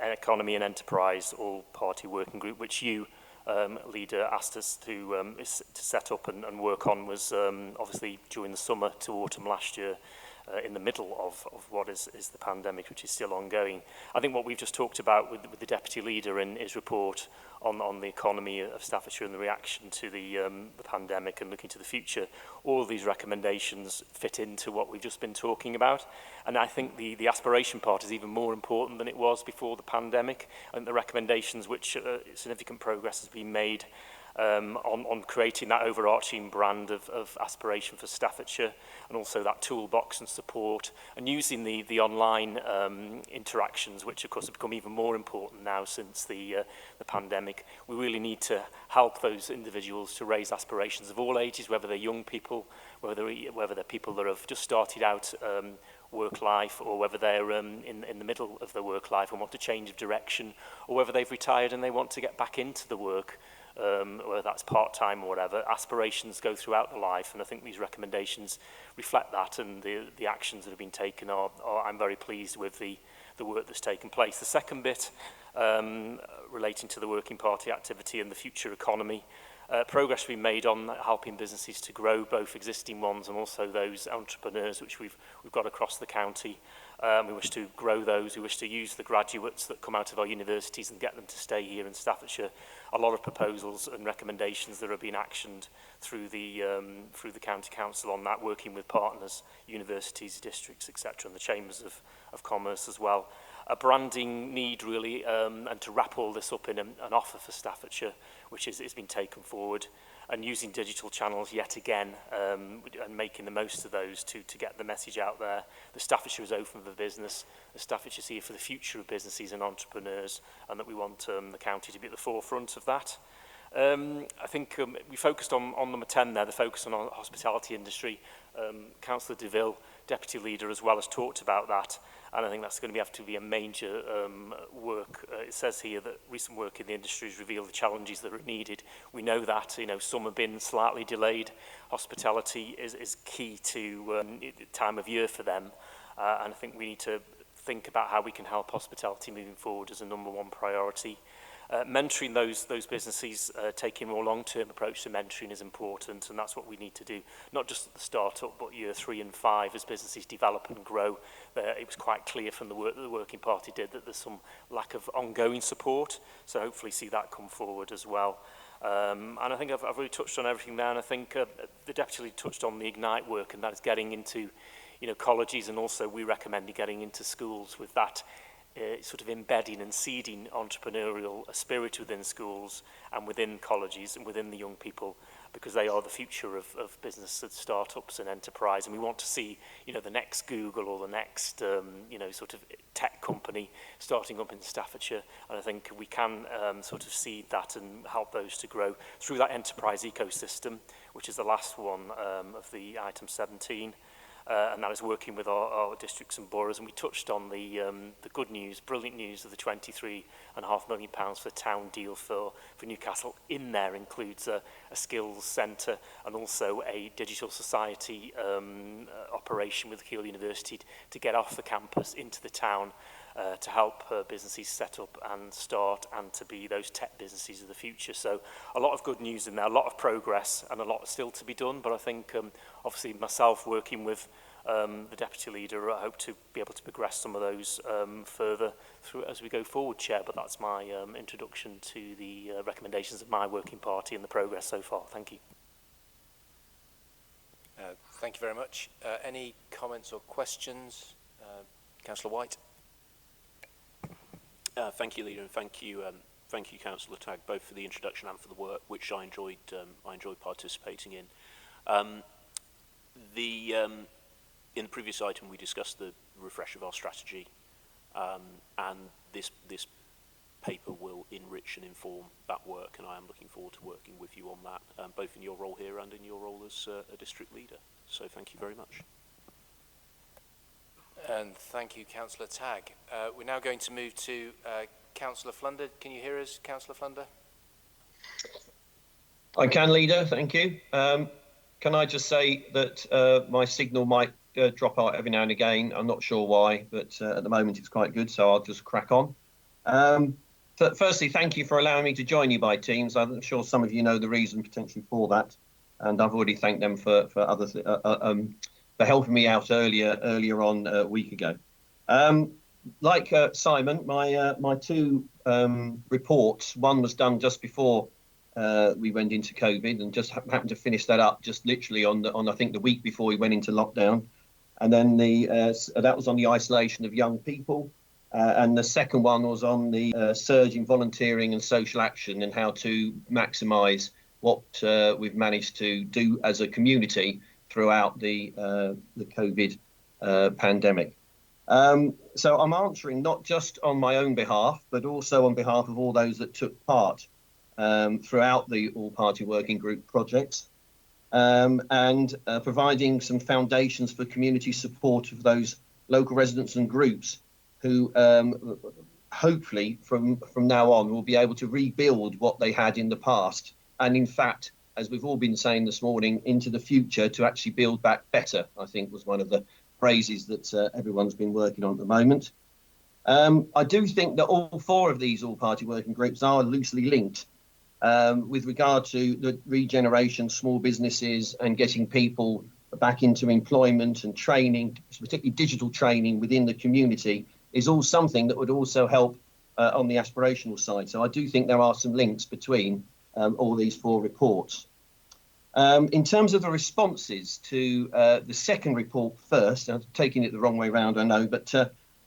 economy and enterprise all-party working group, which you, Leader, asked us to set up and work on, was obviously during the summer to autumn last year, in the middle of what is the pandemic, which is still ongoing. I think what we've just talked about with the Deputy Leader in his report on the economy of Staffordshire and the reaction to the pandemic and looking to the future, all of these recommendations fit into what we've just been talking about. And I think the aspiration part is even more important than it was before the pandemic, and the recommendations which significant progress has been made on creating that overarching brand of aspiration for Staffordshire, and also that toolbox and support, and using the online interactions, which of course have become even more important now since the pandemic. We really need to help those individuals to raise aspirations of all ages, whether they're young people, whether they're people that have just started out work life, or whether they're in the middle of their work life and want a change of direction, or whether they've retired and they want to get back into the work. Whether that's part-time or whatever. Aspirations go throughout the life, and I think these recommendations reflect that, and the actions that have been taken are I'm very pleased with the work that's taken place. The second bit, relating to the working party activity and the future economy, progress we made on helping businesses to grow, both existing ones and also those entrepreneurs which we've got across the county. We wish to grow those. We wish to use the graduates that come out of our universities and get them to stay here in Staffordshire. A lot of proposals and recommendations that are being actioned through the county council on that, working with partners, universities, districts, etc., and the chambers of commerce as well. a branding need really, and to wrap all this up in an offer for Staffordshire, which has been taken forward, and using digital channels yet again, and making the most of those to get the message out there. The Staffordshire is open for business. The Staffordshire is here for the future of businesses and entrepreneurs, and that we want the county to be at the forefront of that. I think we focused on number 10 there, the focus on hospitality industry. Councillor DeVille, Deputy Leader, as well, has talked about that, and I think that's going to have to be a major work. It says here that recent work in the industry has revealed the challenges that are needed. We know that, some have been slightly delayed. Hospitality is key to time of year for them, and I think we need to think about how we can help hospitality moving forward as a number one priority. Mentoring those businesses, taking a more long-term approach to mentoring is important, and that's what we need to do, not just at the start-up, but year 3 and 5 as businesses develop and grow. It was quite clear from the work that the Working Party did that there's some lack of ongoing support, so hopefully see that come forward as well. And I think I've really touched on everything there, and I think the Deputy Leader touched on the Ignite work, and that is getting into colleges, and also we recommend getting into schools with that. Sort of embedding and seeding entrepreneurial spirit within schools and within colleges and within the young people, because they are the future of business and startups and enterprise, and we want to see the next Google or the next sort of tech company starting up in Staffordshire, and I think we can sort of seed that and help those to grow through that enterprise ecosystem, which is the last one of the item 17. And that is working with our districts and boroughs, and we touched on the good news, brilliant news of the £23.5 million for the town deal for Newcastle. In there includes a skills centre and also a digital society operation with Keele University to get off the campus into the town to help businesses set up and start and to be those tech businesses of the future. So a lot of good news in there, a lot of progress and a lot still to be done, but I think obviously myself working with the Deputy Leader, I hope to be able to progress some of those further through as we go forward, Chair, but that's my introduction to the recommendations of my Working Party and the progress so far. Thank you. Thank you very much. Any comments or questions? Councillor White. Thank you, Leader, and thank you, Councillor Tagg, both for the introduction and for the work, which I enjoyed participating in. In the previous item, we discussed the refresh of our strategy, and this paper will enrich and inform that work, and I am looking forward to working with you on that, both in your role here and in your role as a district leader. So thank you very much. And thank you, Councillor Tagg. We're now going to move to Councillor Flunder. Can you hear us, Councillor Flunder? I can, Leader, thank you. Can I just say that my signal might drop out every now and again. I'm not sure why, but at the moment it's quite good, so I'll just crack on. Firstly, thank you for allowing me to join you by Teams. I'm sure some of you know the reason potentially for that, and I've already thanked them for helping me out earlier on a week ago. Like Simon, my two reports, one was done just before we went into COVID, and just happened to finish that up just literally on I think the week before we went into lockdown, and then that was on the isolation of young people, and the second one was on the surge in volunteering and social action and how to maximise what we've managed to do as a community throughout the COVID pandemic. So I'm answering not just on my own behalf, but also on behalf of all those that took part throughout the all-party working group project, and providing some foundations for community support of those local residents and groups who hopefully from now on will be able to rebuild what they had in the past, and in fact, as we've all been saying this morning, into the future to actually build back better, I think was one of the phrases that everyone's been working on at the moment. I do think that all four of these all-party working groups are loosely linked with regard to the regeneration, small businesses and getting people back into employment and training, particularly digital training within the community, is all something that would also help on the aspirational side. So I do think there are some links between all these four reports. In terms of the responses to the second report first, I'm taking it the wrong way round, I know, but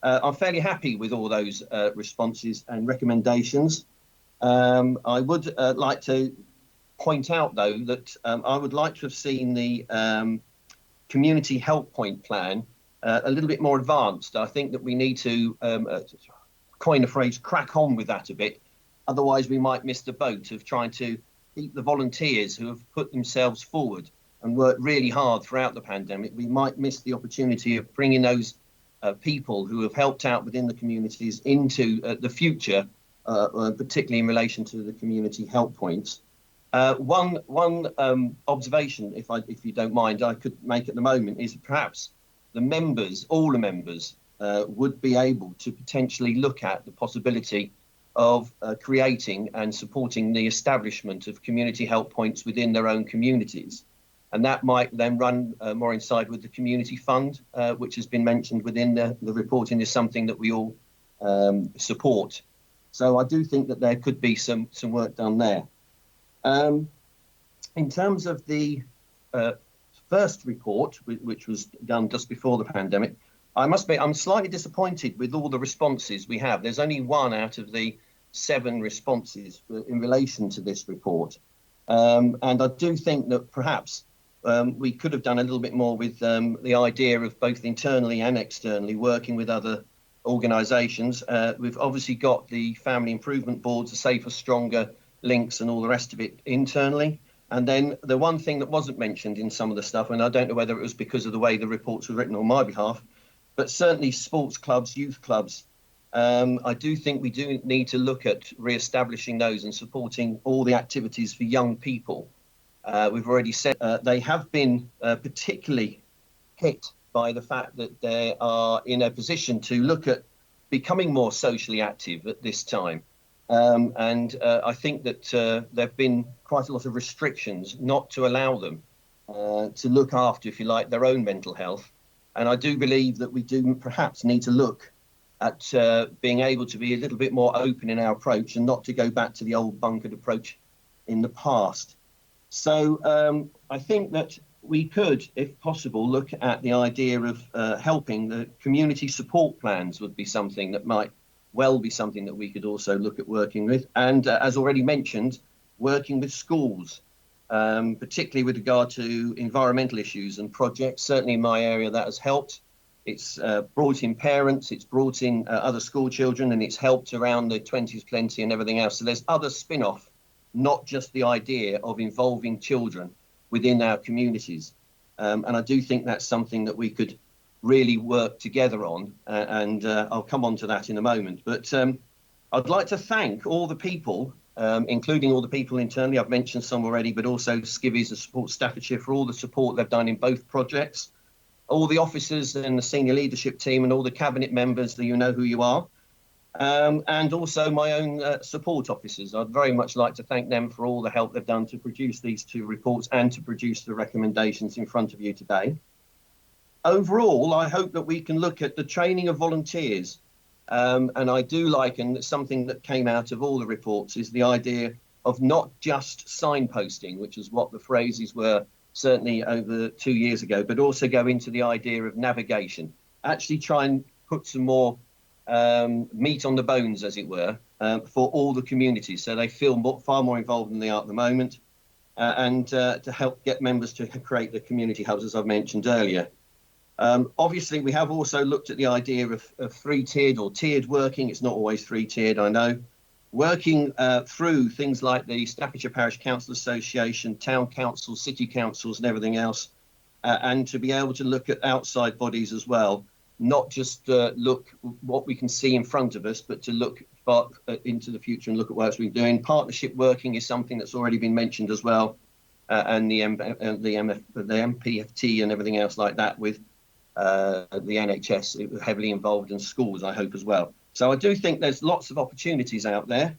I'm fairly happy with all those responses and recommendations. I would like to point out, though, that I would like to have seen the community help point plan a little bit more advanced. I think that we need to coin the phrase, crack on with that a bit. Otherwise, we might miss the boat of trying to keep the volunteers who have put themselves forward and worked really hard throughout the pandemic. We might miss the opportunity of bringing those people who have helped out within the communities into the future, particularly in relation to the community help points. One observation, if you don't mind, I could make at the moment is perhaps the members, all the members, would be able to potentially look at the possibility of creating and supporting the establishment of community help points within their own communities. And that might then run more inside with the community fund, which has been mentioned within the reporting, is something that we all support. So I do think that there could be some work done there. In terms of the first report, which was done just before the pandemic, I must admit I'm slightly disappointed with all the responses we have. There's only 1 out of the 7 responses in relation to this report. And I do think that perhaps we could have done a little bit more with the idea of both internally and externally working with other organisations. We've obviously got the family improvement boards, the Safer, Stronger links and all the rest of it internally. And then the one thing that wasn't mentioned in some of the stuff, and I don't know whether it was because of the way the reports were written on my behalf, but certainly sports clubs, youth clubs, I do think we do need to look at re-establishing those and supporting all the activities for young people. We've already said they have been particularly hit by the fact that they are in a position to look at becoming more socially active at this time. And I think that there have been quite a lot of restrictions not to allow them to look after, if you like, their own mental health. And I do believe that we do perhaps need to look at being able to be a little bit more open in our approach and not to go back to the old bunkered approach in the past. So I think that we could, if possible, look at the idea of helping. The community support plans would be something that might well be something that we could also look at working with. And as already mentioned, working with schools, particularly with regard to environmental issues and projects. Certainly in my area that has helped. It's brought in parents, it's brought in other school children, and it's helped around the 20s plenty and everything else. So there's other spin-off, not just the idea of involving children within our communities. And I do think that's something that we could really work together on, and I'll come on to that in a moment. But I'd like to thank all the people, including all the people internally. I've mentioned some already, but also Skivvies and Support Staffordshire for all the support they've done in both projects. All the officers and the senior leadership team and all the cabinet members that you know who you are. And also my own support officers. I'd very much like to thank them for all the help they've done to produce these 2 reports and to produce the recommendations in front of you today. Overall, I hope that we can look at the training of volunteers. And I do like, and something that came out of all the reports, is the idea of not just signposting, which is what the phrases were certainly over 2 years ago, but also go into the idea of navigation. Actually try and put some more meat on the bones, as it were, for all the communities, so they feel far more involved than they are at the moment, and to help get members to create the community hubs, as I've mentioned earlier. Obviously, we have also looked at the idea of 3-tiered or tiered working. It's not always 3-tiered, I know. Working through things like the Staffordshire Parish Council Association, town councils, city councils and everything else, and to be able to look at outside bodies as well, not just look what we can see in front of us, but to look far into the future and look at what else we're doing. Partnership working is something that's already been mentioned as well, and the MPFT and everything else like that with the NHS heavily involved in schools, I hope, as well. So I do think there's lots of opportunities out there,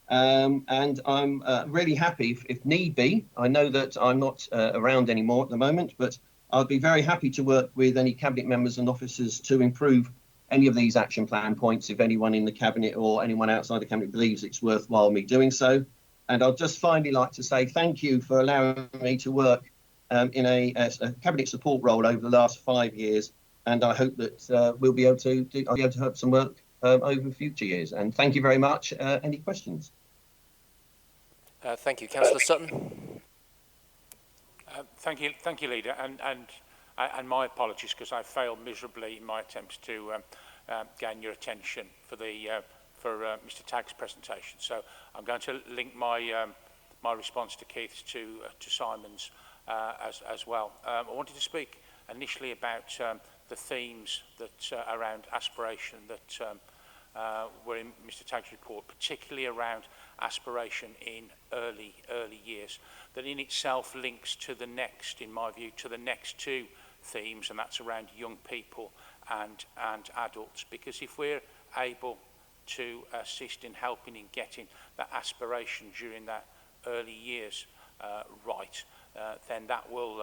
and I'm really happy if need be. I know that I'm not around anymore at the moment, but I'd be very happy to work with any cabinet members and officers to improve any of these action plan points if anyone in the cabinet or anyone outside the cabinet believes it's worthwhile me doing so. And I'd just finally like to say thank you for allowing me to work in a cabinet support role over the last 5 years. and I hope that I'll be able to have some work over future years. And thank you very much. Any questions? Thank you. Councillor Sutton. Thank you, Leader, and my apologies because I failed miserably in my attempts to gain your attention for Mr. Tagg's presentation. So I'm going to link my my response to Keith's to Simon's as well. I wanted to speak initially about the themes that around aspiration that were in Mr. Tagg's report, particularly around aspiration in early years, that in itself links to the next, in my view, to the next two themes, and that's around young people and adults. Because if we're able to assist in helping in getting that aspiration during that early years right, then that will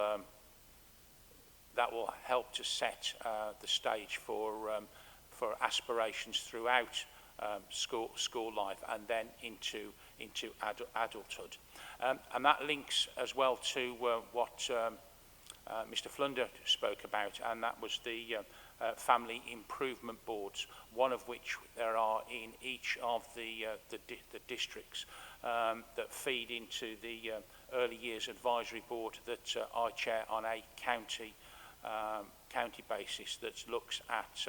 help to set the stage for aspirations throughout school life and then into adulthood. And that links as well to what Mr. Flunder spoke about, and that was the family improvement boards, one of which there are in each of the districts that feed into the early years advisory board that I chair on a county basis, that looks at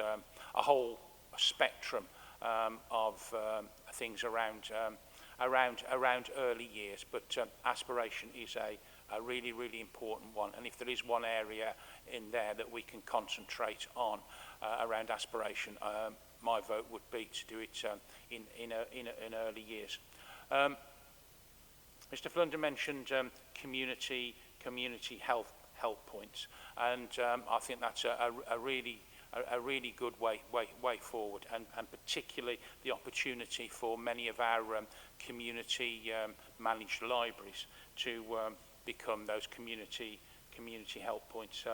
a whole spectrum of things around early years, but aspiration is a really important one. And if there is one area in there that we can concentrate on around aspiration, my vote would be to do it in early years. Mr. Flunder mentioned community health points, and I think that's a really good way forward, and particularly the opportunity for many of our community managed libraries to become those community help points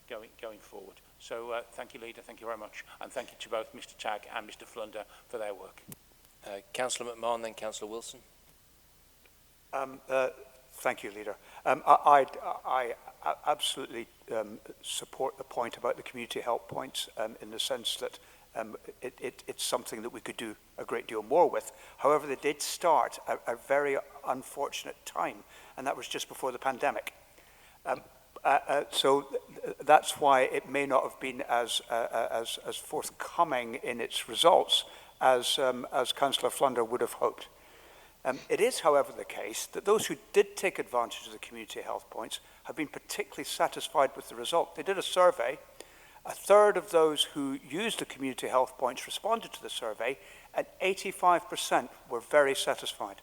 going forward. So thank you, Leader, thank you very much, and thank you to both Mr. Tagg and Mr. Flunder for their work. Councillor McMahon, then Councillor Wilson. Thank you, Leader. I absolutely support the point about the community help points in the sense that it's something that we could do a great deal more with. However, they did start at a very unfortunate time, and that was just before the pandemic. So that's why it may not have been as forthcoming in its results as Councillor Flunder would have hoped. It is, however, the case that those who did take advantage of the community health points have been particularly satisfied with the result. They did a survey. A third of those who used the community health points responded to the survey, and 85% were very satisfied.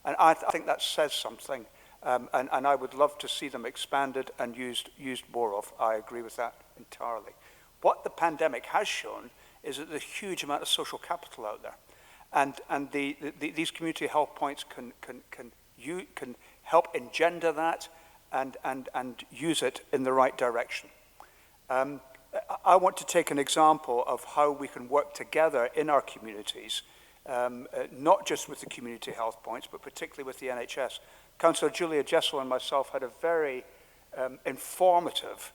And I think that says something, and I would love to see them expanded and used more of. I agree with that entirely. What the pandemic has shown is that there's a huge amount of social capital out there. And these community health points can help engender that and use it in the right direction. I want to take an example of how we can work together in our communities, not just with the community health points, but particularly with the NHS. Councillor Julia Jessel and myself had a very informative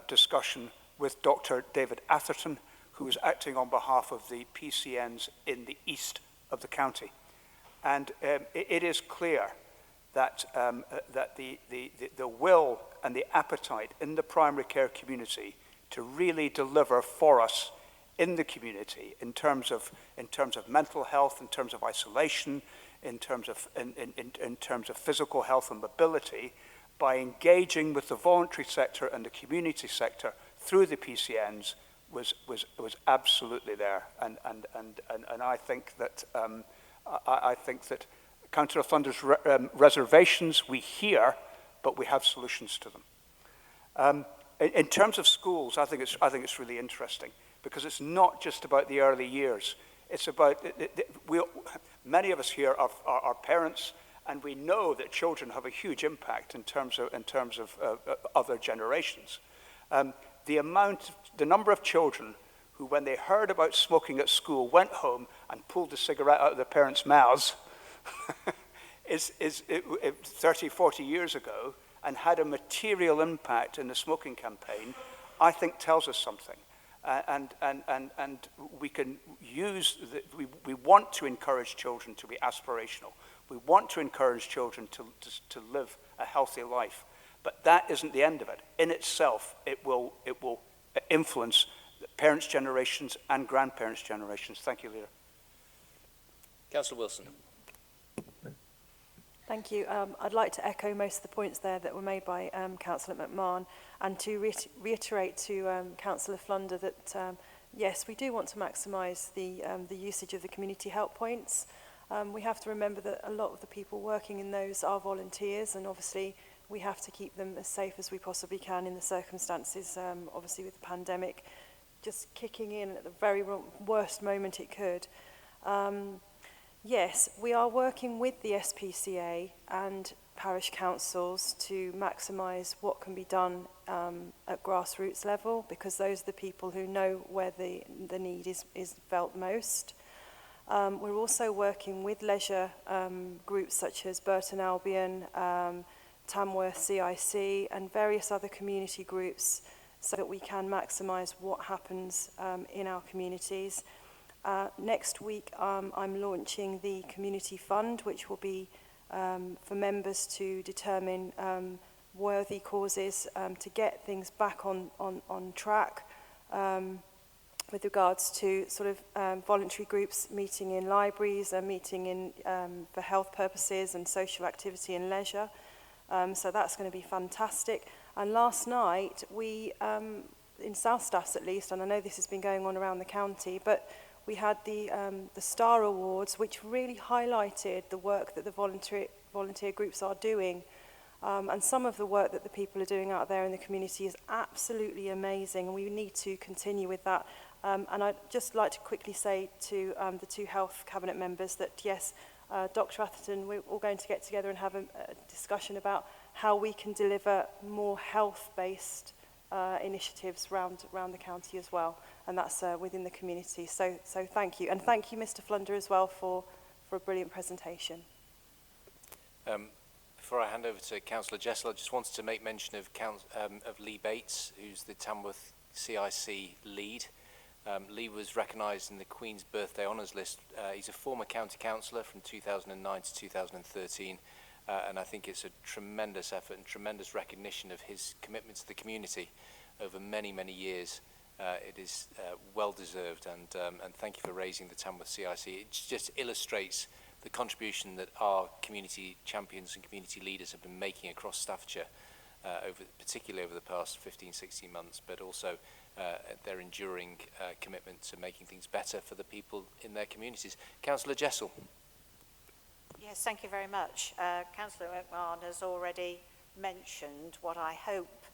discussion with Dr. David Atherton, who was acting on behalf of the PCNs in the east of the county. And it is clear that, that the will and the appetite in the primary care community to really deliver for us in the community in terms of mental health, in terms of isolation, in terms of physical health and mobility, by engaging with the voluntary sector and the community sector through the PCNs was absolutely there, and I think that Councillor Flunder's reservations we hear, but we have solutions to them. In terms of schools, I think it's really interesting because it's not just about the early years. It's about many of us here are parents, and we know that children have a huge impact in terms of other generations. The number of children who, when they heard about smoking at school, went home and pulled the cigarette out of their parents' mouths is 30, 40 years ago, and had a material impact in the smoking campaign, I think tells us something. and we can use, we want to encourage children to be aspirational. We want to encourage children to live a healthy life. But that isn't the end of it. In itself, it will influence the parents' generations and grandparents' generations. Thank you, Leader. Councillor Wilson. Thank you. I'd like to echo most of the points there that were made by Councillor McMahon, and to reiterate to Councillor Flunder that yes, we do want to maximise the usage of the community help points. We have to remember that a lot of the people working in those are volunteers, and obviously we have to keep them as safe as we possibly can in the circumstances, obviously with the pandemic just kicking in at the very worst moment it could. Yes, we are working with the SPCA and parish councils to maximise what can be done at grassroots level, because those are the people who know where the need is felt most. We're also working with leisure groups such as Burton Albion, Tamworth CIC and various other community groups so that we can maximise what happens in our communities. Next week, I'm launching the Community Fund, which will be for members to determine worthy causes to get things back on track with regards to sort of voluntary groups meeting in libraries and meeting in for health purposes and social activity and leisure. So that's going to be fantastic. And last night, we, in South Staffs at least, and I know this has been going on around the county, but we had the Star Awards, which really highlighted the work that the volunteer groups are doing. And some of the work that the people are doing out there in the community is absolutely amazing, and we need to continue with that. And I'd just like to quickly say to the two health cabinet members that, yes, Dr. Atherton, we're all going to get together and have a discussion about how we can deliver more health-based initiatives around the county as well, and that's within the community. So thank you, and thank you, Mr. Flunder, as well for a brilliant presentation. Before I hand over to Councillor Jessel, I just wanted to make mention of Lee Bates, who's the Tamworth CIC lead. Lee was recognised in the Queen's Birthday Honours List. He's a former county councillor from 2009 to 2013, and I think it's a tremendous effort and tremendous recognition of his commitment to the community over many, many years. It is well deserved, and thank you for raising the Tamworth CIC. It just illustrates the contribution that our community champions and community leaders have been making across Staffordshire, particularly over the past 15, 16 months, but also their enduring commitment to making things better for the people in their communities. Councillor Jessel. Yes, thank you very much. Councillor McMahon has already mentioned what I hope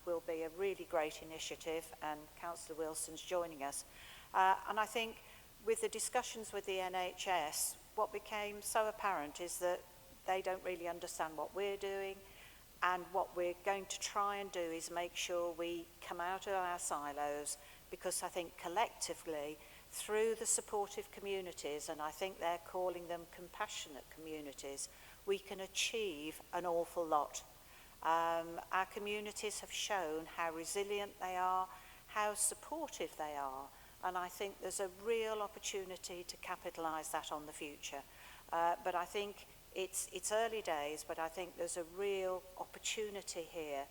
will be a really great initiative, and Councillor Wilson's joining us. And I think with the discussions with the NHS, what became so apparent is that they don't really understand what we're doing, and what we're going to try and do is make sure we come out of our silos, because I think collectively, through the supportive communities, and I think they're calling them compassionate communities, we can achieve an awful lot. Our communities have shown how resilient they are, how supportive they are, and I think there's a real opportunity to capitalise that on the future. But I think it's early days, but I think there's a real opportunity here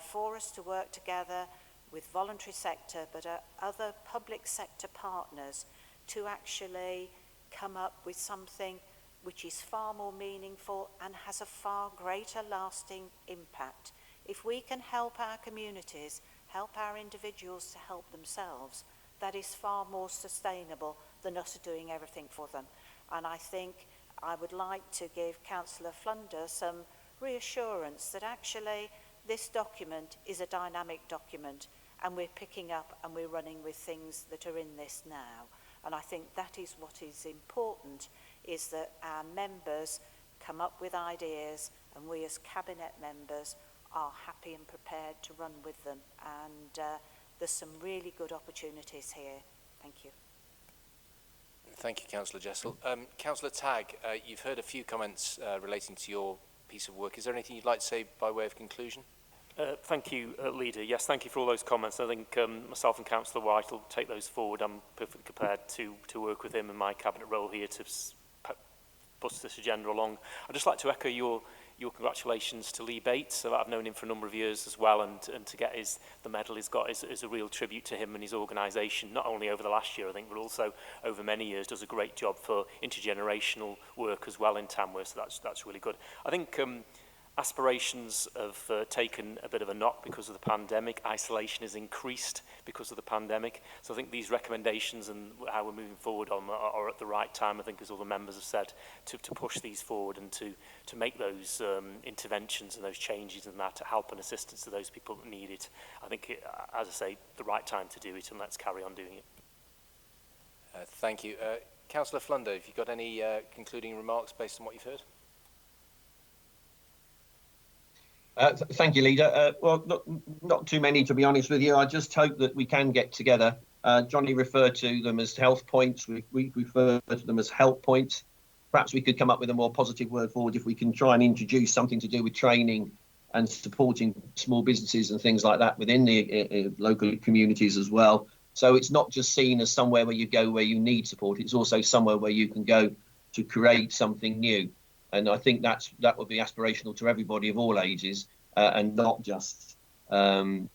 for us to work together with voluntary sector, but other public sector partners to actually come up with something which is far more meaningful and has a far greater lasting impact. If we can help our communities, help our individuals to help themselves, that is far more sustainable than us doing everything for them. And I think I would like to give Councillor Flunder some reassurance that actually this document is a dynamic document, and we're picking up and we're running with things that are in this now. And I think that is what is important, is that our members come up with ideas and we as cabinet members are happy and prepared to run with them. And there's some really good opportunities here. Thank you. Thank you, Councillor Jessel. Councillor Tagg, you've heard a few comments relating to your piece of work. Is there anything you'd like to say by way of conclusion? Thank you, Leader. Yes, thank you for all those comments. I think myself and Councillor White will take those forward. I'm perfectly prepared to work with him in my cabinet role here to push this agenda along. I'd just like to echo your congratulations to Lee Bates. I've known him for a number of years as well, and to get the medal he's got is a real tribute to him and his organisation, not only over the last year, I think, but also over many years. Does a great job for intergenerational work as well in Tamworth, so that's really good. I think aspirations have taken a bit of a knock because of the pandemic. Isolation has increased because of the pandemic. So I think these recommendations and how we're moving forward on are at the right time, I think, as all the members have said, to push these forward and to make those interventions and those changes and that to help and assistance to those people that need it. I think, as I say, the right time to do it, and let's carry on doing it. Thank you. Councillor Flunder, have you got any concluding remarks based on what you've heard? Thank you, Leader. Well, not too many, to be honest with you. I just hope that we can get together. Johnny referred to them as health points. We refer to them as help points. Perhaps we could come up with a more positive word forward if we can try and introduce something to do with training and supporting small businesses and things like that within the local communities as well. So it's not just seen as somewhere where you go where you need support. It's also somewhere where you can go to create something new. And I think that would be aspirational to everybody of all ages, and not just the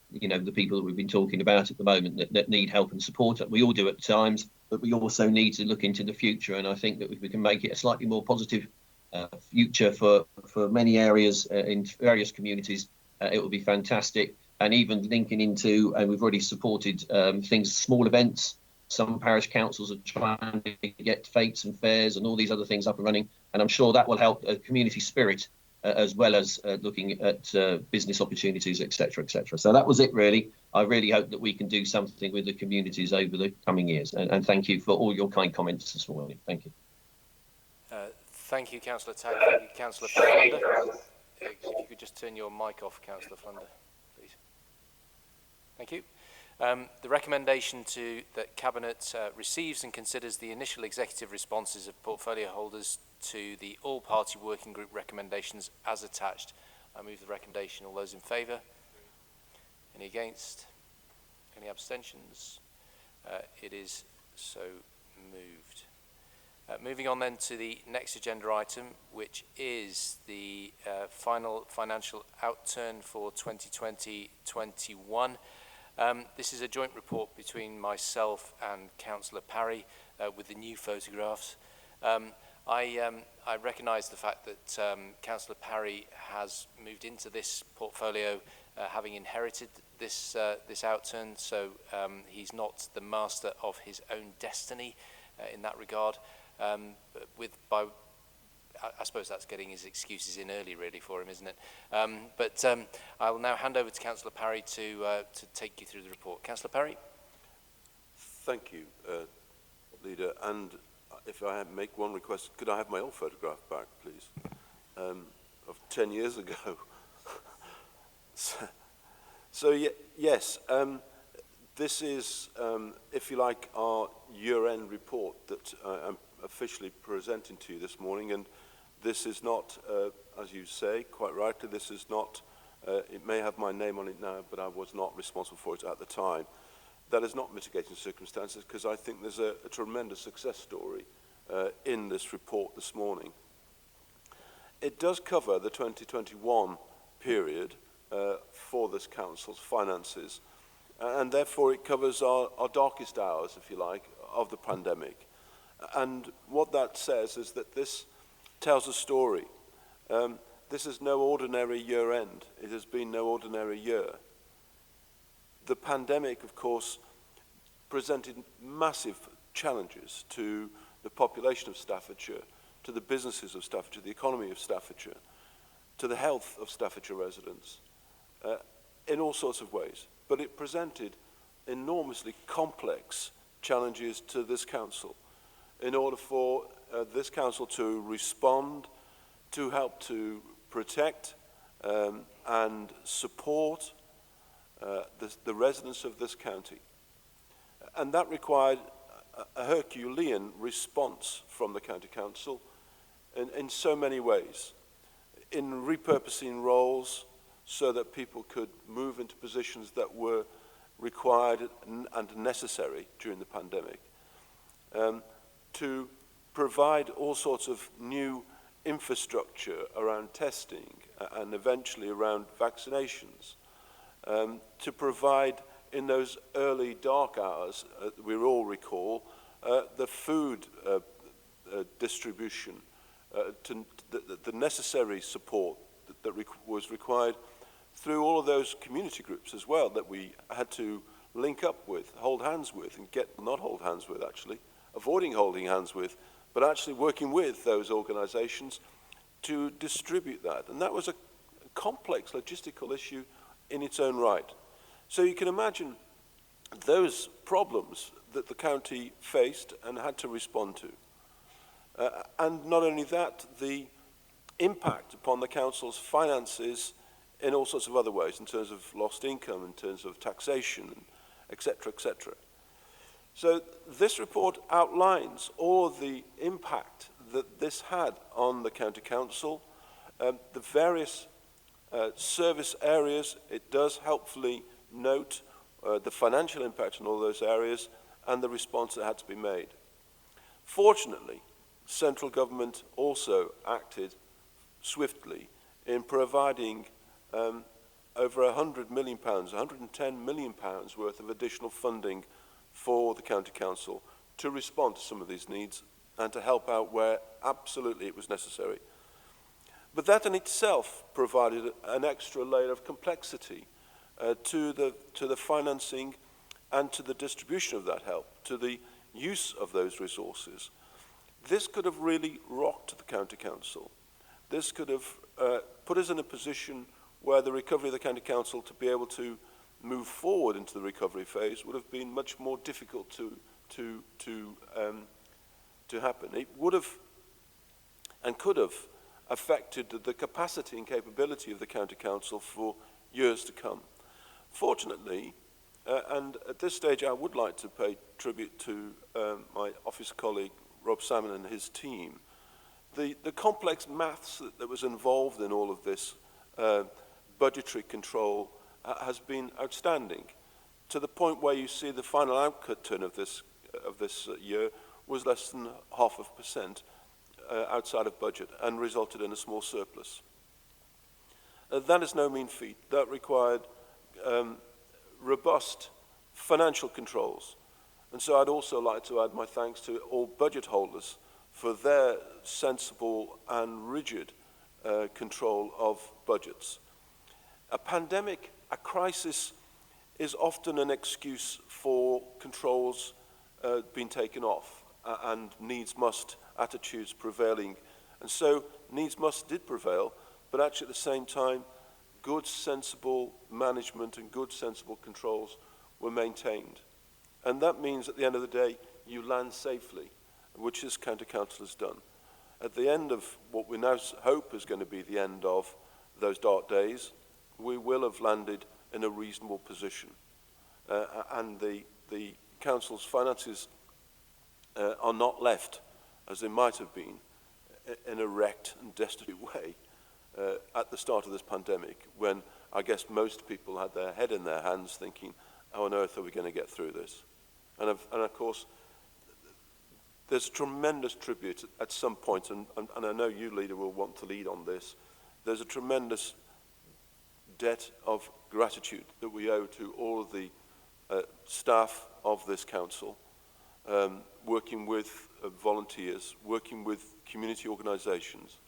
people that we've been talking about at the moment that need help and support. We all do at times, but we also need to look into the future. And I think that if we can make it a slightly more positive future for many areas in various communities, it would be fantastic. And even linking into, and we've already supported things, small events. Some parish councils are trying to get fetes and fairs and all these other things up and running. And I'm sure that will help community spirit as well as looking at business opportunities, etc., etc. So that was it, really. I really hope that we can do something with the communities over the coming years. And thank you for all your kind comments this morning. Thank you. Thank you, Councillor Tagg. Thank you, Councillor Flunder. If you could just turn your mic off, Councillor Flunder, please. Thank you. The recommendation that Cabinet receives and considers the initial executive responses of portfolio holders to the all-party working group recommendations as attached. I move the recommendation. All those in favour? Any against? Any abstentions? It is so moved. Moving on then to the next agenda item, which is the final financial outturn for 2020-21. This is a joint report between myself and Councillor Parry with the new photographs. I recognise the fact that Councillor Parry has moved into this portfolio having inherited this outturn, so he's not the master of his own destiny in that regard. I suppose that's getting his excuses in early, really, for him, isn't it? But I will now hand over to Councillor Parry to take you through the report. Councillor Parry. Thank you, Leader. And if I make one request, could I have my old photograph back, please, of 10 years ago? Yes, this is, if you like, our year-end report that I'm officially presenting to you this morning, and this is not, as you say, quite rightly, this is not, it may have my name on it now, but I was not responsible for it at the time. That is not mitigating circumstances, because I think there's a tremendous success story in this report this morning. It does cover the 2021 period for this council's finances, and therefore it covers our darkest hours, if you like, of the pandemic. And what that says is that this tells a story. This is no ordinary year end. It has been no ordinary year. The pandemic, of course, presented massive challenges to the population of Staffordshire, to the businesses of Staffordshire, the economy of Staffordshire, to the health of Staffordshire residents, in all sorts of ways. But it presented enormously complex challenges to this council in order for this council to respond, to help to protect and support the residents of this county. And that required a Herculean response from the county council in so many ways, in repurposing roles, so that people could move into positions that were required and necessary during the pandemic, to provide all sorts of new infrastructure around testing and eventually around vaccinations, to provide in those early dark hours, we all recall, the food distribution, the necessary support that was required through all of those community groups as well that we had to link up with, hold hands with, and not hold hands with actually, avoiding holding hands with, but actually working with those organizations to distribute that. And that was a complex logistical issue in its own right. So you can imagine those problems that the county faced and had to respond to. And not only that, the impact upon the council's finances in all sorts of other ways, in terms of lost income, in terms of taxation, etc., etc. So this report outlines all of the impact that this had on the county council, the various service areas. It does helpfully note the financial impact on all those areas and the response that had to be made. Fortunately, central government also acted swiftly in providing over £100 million, £110 million worth of additional funding for the county council to respond to some of these needs and to help out where absolutely it was necessary. But that in itself provided an extra layer of complexity to the financing and to the distribution of that help, to the use of those resources. This could have really rocked the county council. This could have put us in a position where the recovery of the county council to be able to move forward into the recovery phase would have been much more difficult to happen. It would have and could have affected the capacity and capability of the county council for years to come. Fortunately, and at this stage I would like to pay tribute to my office colleague Rob Salmon and his team. The complex maths that was involved in all of this budgetary control has been outstanding, to the point where you see the final outcome of this year was less than 0.5% outside of budget and resulted in a small surplus. That is no mean feat. That required robust financial controls. And so I'd also like to add my thanks to all budget holders for their sensible and rigid control of budgets. A pandemic, a crisis, is often an excuse for controls being taken off and needs must attitudes prevailing. And so needs must did prevail, but actually at the same time, good sensible management and good sensible controls were maintained. And that means at the end of the day, you land safely, which this county council has done. At the end of what we now hope is going to be the end of those dark days, we will have landed in a reasonable position. And the council's finances are not left, as they might have been, in a wrecked and destitute way at the start of this pandemic, when I guess most people had their head in their hands thinking, how on earth are we going to get through this? And of course, there's tremendous tribute at some point, and I know you, Leader, will want to lead on this. There's a tremendous debt of gratitude that we owe to all of the staff of this council, working with volunteers, working with community organisations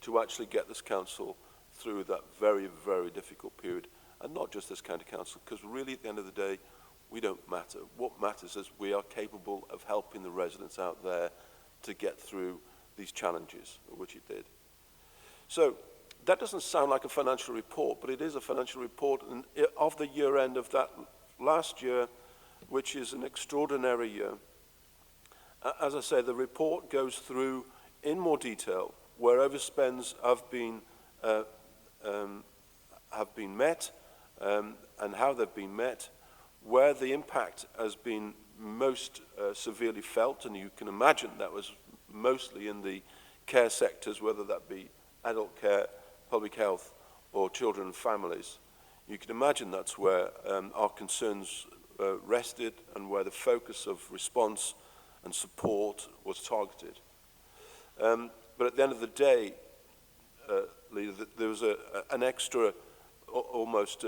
to actually get this council through that very, very difficult period. And not just this county council, because really at the end of the day, we don't matter. What matters is we are capable of helping the residents out there to get through these challenges, which it did. So that doesn't sound like a financial report, but it is a financial report of the year end of that last year, which is an extraordinary year. As I say, the report goes through in more detail where overspends have been met and how they've been met, where the impact has been most severely felt, and you can imagine that was mostly in the care sectors, whether that be adult care, public health, or children and families, you can imagine that's where our concerns rested and where the focus of response and support was targeted. But at the end of the day, Leader, there was an extra, almost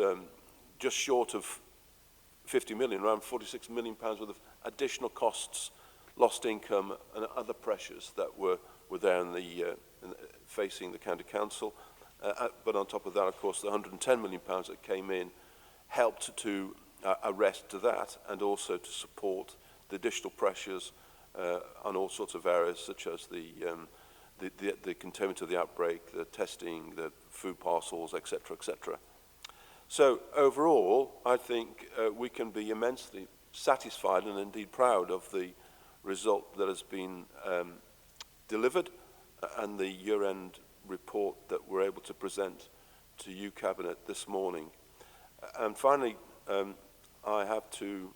just short of 50 million, around 46 million pounds worth of additional costs, lost income and other pressures that were there facing the County Council. But on top of that, of course, the 110 million pounds that came in helped to arrest that and also to support the additional pressures on all sorts of areas, such as the containment of the outbreak, the testing, the food parcels, etc., etc. So overall, I think we can be immensely satisfied and indeed proud of the result that has been delivered and the year-end report that we're able to present to you, Cabinet, this morning. And finally, I have to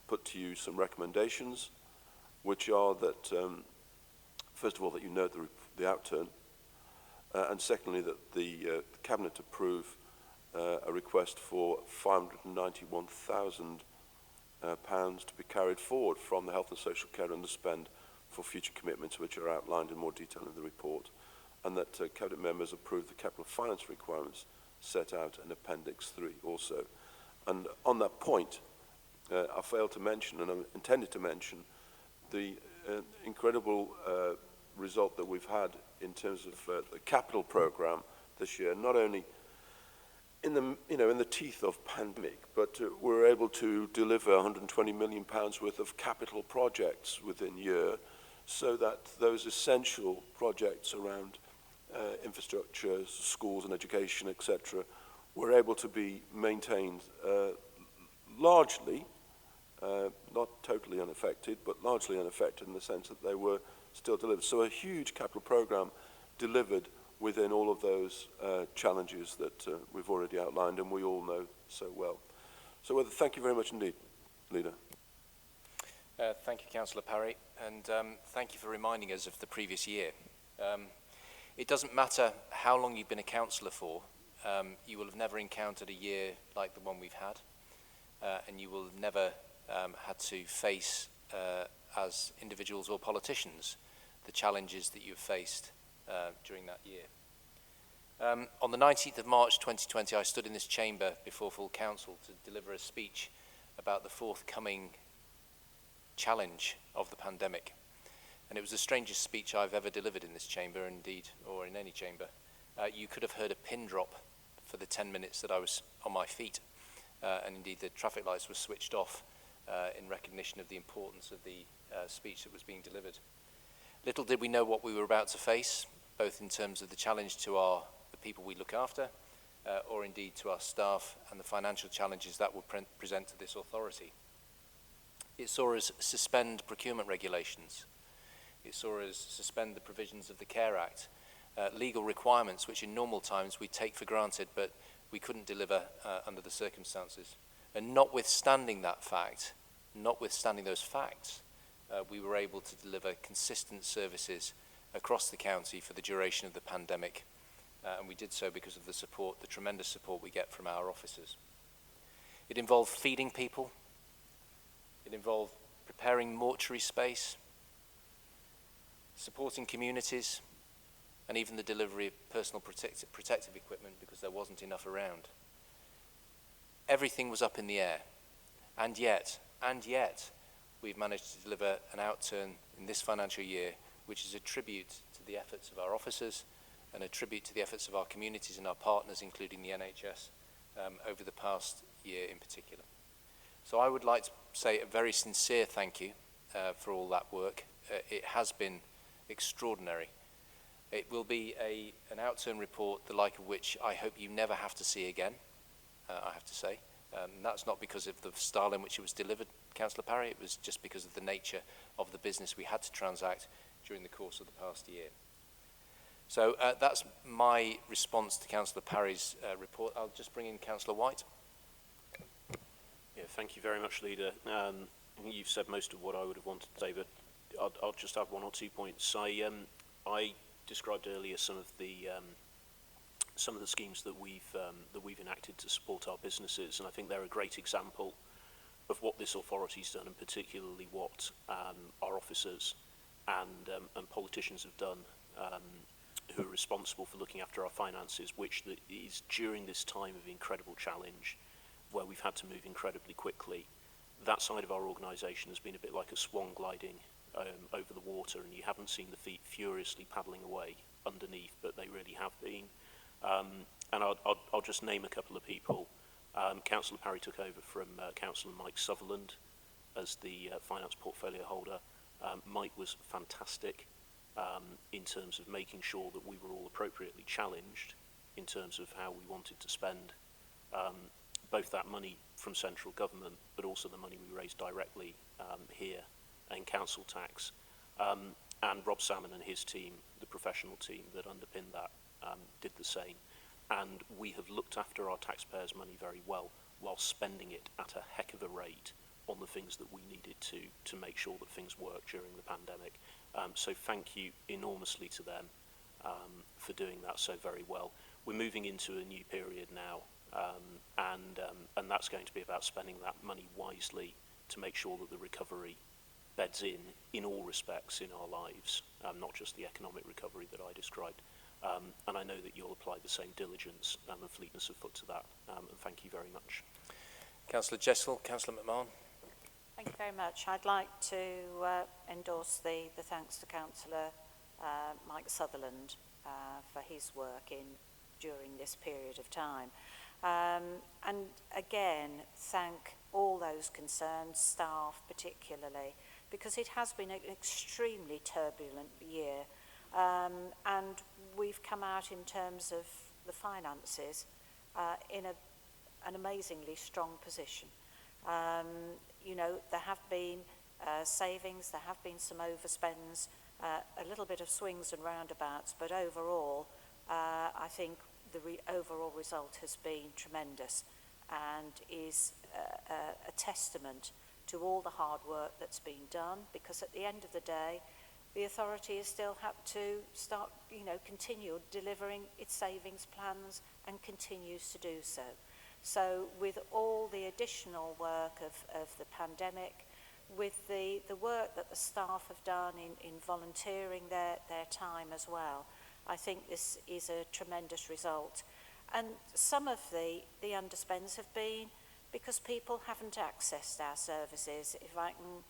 put to you some recommendations, which are that, first of all, that you note the outturn, and secondly, that the Cabinet approve a request for £591,000 to be carried forward from the health and social care underspend for future commitments, which are outlined in more detail in the report, and that Cabinet members approve the capital finance requirements set out in Appendix 3 also. And on that point, I failed to mention, and I intended to mention, the incredible result that we've had in terms of the capital programme this year, not only in the teeth of pandemic, but we're able to deliver £120 million worth of capital projects within year, so that those essential projects around infrastructure, schools and education, etc., were able to be maintained largely, not totally unaffected, but largely unaffected in the sense that they were still delivered. So a huge capital programme delivered within all of those challenges that we've already outlined and we all know so well. So thank you very much indeed, Leader. Thank you, Councillor Parry, and thank you for reminding us of the previous year. It doesn't matter how long you've been a councillor for, you will have never encountered a year like the one we've had, and you will have never had to face, as individuals or politicians, the challenges that you've faced during that year. On the 19th of March 2020, I stood in this chamber before full council to deliver a speech about the forthcoming challenge of the pandemic. And it was the strangest speech I've ever delivered in this chamber, indeed, or in any chamber. You could have heard a pin drop for the 10 minutes that I was on my feet. And indeed, the traffic lights were switched off in recognition of the importance of the speech that was being delivered. Little did we know what we were about to face, both in terms of the challenge to the people we look after, or indeed to our staff, and the financial challenges that will present to this authority. It saw us suspend procurement regulations. It saw us suspend the provisions of the Care Act, legal requirements which in normal times we take for granted, but we couldn't deliver under the circumstances. And notwithstanding that fact, notwithstanding those facts, we were able to deliver consistent services across the county for the duration of the pandemic. And we did so because of the support, the tremendous support we get from our officers. It involved feeding people. It involved preparing mortuary space, supporting communities, and even the delivery of personal protective equipment because there wasn't enough around. Everything was up in the air. And yet, we've managed to deliver an outturn in this financial year, which is a tribute to the efforts of our officers and a tribute to the efforts of our communities and our partners, including the NHS, over the past year in particular. So I would like to say a very sincere thank you for all that work. It has been extraordinary. It will be an outturn report, the like of which I hope you never have to see again, I have to say. And that's not because of the style in which it was delivered, Councillor Parry. It was just because of the nature of the business we had to transact during the course of the past year. So that's my response to Councillor Parry's report. I'll just bring in Councillor White. Yeah, thank you very much, Leader. I think you've said most of what I would have wanted to say, but I'll just add one or 2 points. I described earlier some of the some of the schemes that we've enacted to support our businesses, and I think they're a great example of what this authority's done, and particularly what our officers and politicians have done, who are responsible for looking after our finances, which is during this time of incredible challenge, where we've had to move incredibly quickly. That side of our organisation has been a bit like a swan gliding over the water, and you haven't seen the feet furiously paddling away underneath, but they really have been. And I'll just name a couple of people. Councillor Parry took over from Councillor Mike Sutherland as the finance portfolio holder. Mike was fantastic in terms of making sure that we were all appropriately challenged in terms of how we wanted to spend both that money from central government, but also the money we raised directly here in council tax. And Rob Salmon and his team, the professional team that underpinned that, did the same. And we have looked after our taxpayers' money very well, while spending it at a heck of a rate on the things that we needed to make sure that things worked during the pandemic. So thank you enormously to them for doing that so very well. We're moving into a new period now, and that's going to be about spending that money wisely to make sure that the recovery beds in all respects in our lives, not just the economic recovery that I described. And I know that you'll apply the same diligence and fleetness of foot to that, and thank you very much. Councillor Jessel, Councillor McMahon. Thank you very much. I'd like to endorse the thanks to Councillor Mike Sutherland for his work during this period of time. And again, thank all those concerned, staff particularly, because it has been an extremely turbulent year. And we've come out in terms of the finances in an amazingly strong position. You know, there have been savings, there have been some overspends, a little bit of swings and roundabouts, but overall, I think the overall result has been tremendous and is a testament to all the hard work that's been done, because at the end of the day, the authority has still had to start, continue delivering its savings plans and continues to do so. So with all the additional work of the pandemic, with the work that the staff have done in volunteering their time as well, I think this is a tremendous result. And some of the underspends have been because people haven't accessed our services. If I can,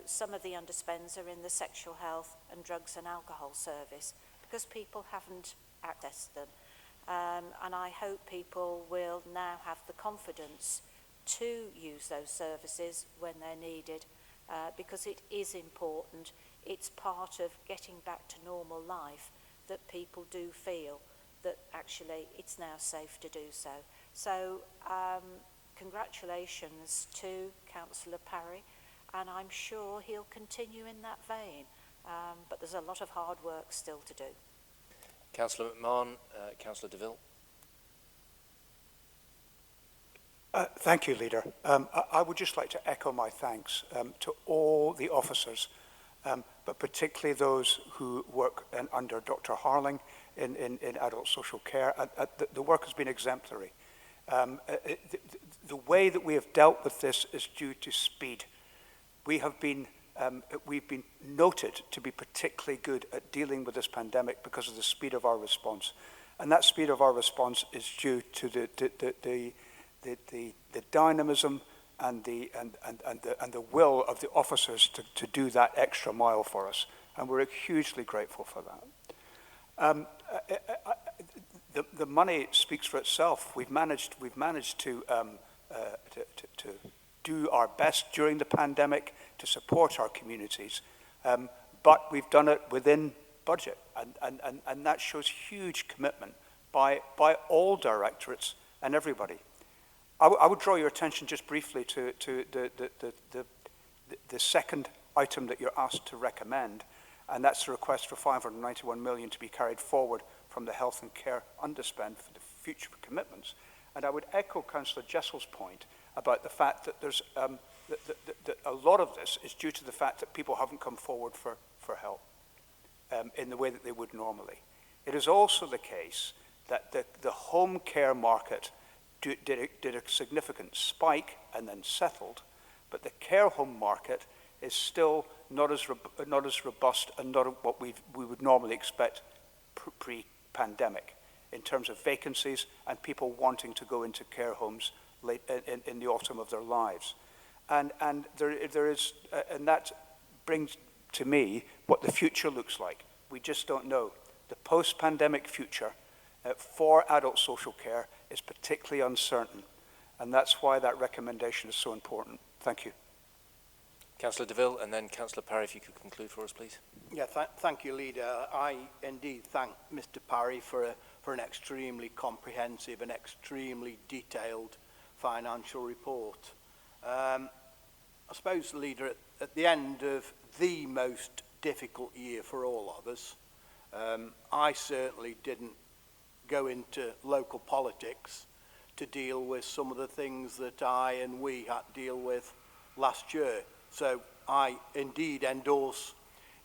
some of the underspends are in the sexual health and drugs and alcohol service because people haven't accessed them. And I hope people will now have the confidence to use those services when they're needed, because it is important. It's part of getting back to normal life that people do feel that actually it's now safe to do so. So congratulations to Councillor Parry, and I'm sure he'll continue in that vein. But there's a lot of hard work still to do. Councillor McMahon, Councillor DeVille. Thank you, Leader. I would just like to echo my thanks to all the officers, but particularly those who work under Dr. Harling in adult social care. The work has been exemplary. The way that we have dealt with this is due to speed. We've been noted to be particularly good at dealing with this pandemic because of the speed of our response, and that speed of our response is due to the dynamism and the will of the officers to do that extra mile for us, and we're hugely grateful for that. The money speaks for itself. We've managed to do our best during the pandemic to support our communities, but we've done it within budget, and that shows huge commitment by all directorates and everybody. I would draw your attention just briefly to the second item that you're asked to recommend, and that's the request for 591 million to be carried forward from the health and care underspend for the future commitments. And I would echo Councillor Jessel's point about the fact that there's that a lot of this is due to the fact that people haven't come forward for help in the way that they would normally. It is also the case that the home care market did a significant spike and then settled, but the care home market is still not as robust and not what we would normally expect pre-pandemic in terms of vacancies and people wanting to go into care homes late in the autumn of their lives. And that brings to me what the future looks like. We just don't know. The post-pandemic future for adult social care is particularly uncertain, and that's why that recommendation is so important. Thank you. Councillor DeVille, and then Councillor Parry, if you could conclude for us, please. Yeah, thank you, Leader. I indeed thank Mr. Parry for an extremely comprehensive and extremely detailed financial report. I suppose, Leader, at the end of the most difficult year for all of us, I certainly didn't go into local politics to deal with some of the things that I and we had to deal with last year. So I indeed endorse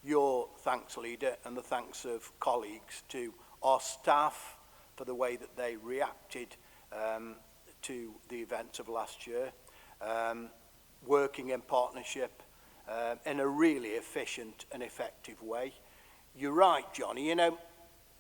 your thanks, Leader, and the thanks of colleagues to our staff for the way that they reacted to the events of last year, working in partnership in a really efficient and effective way. You're right, Johnny. You know,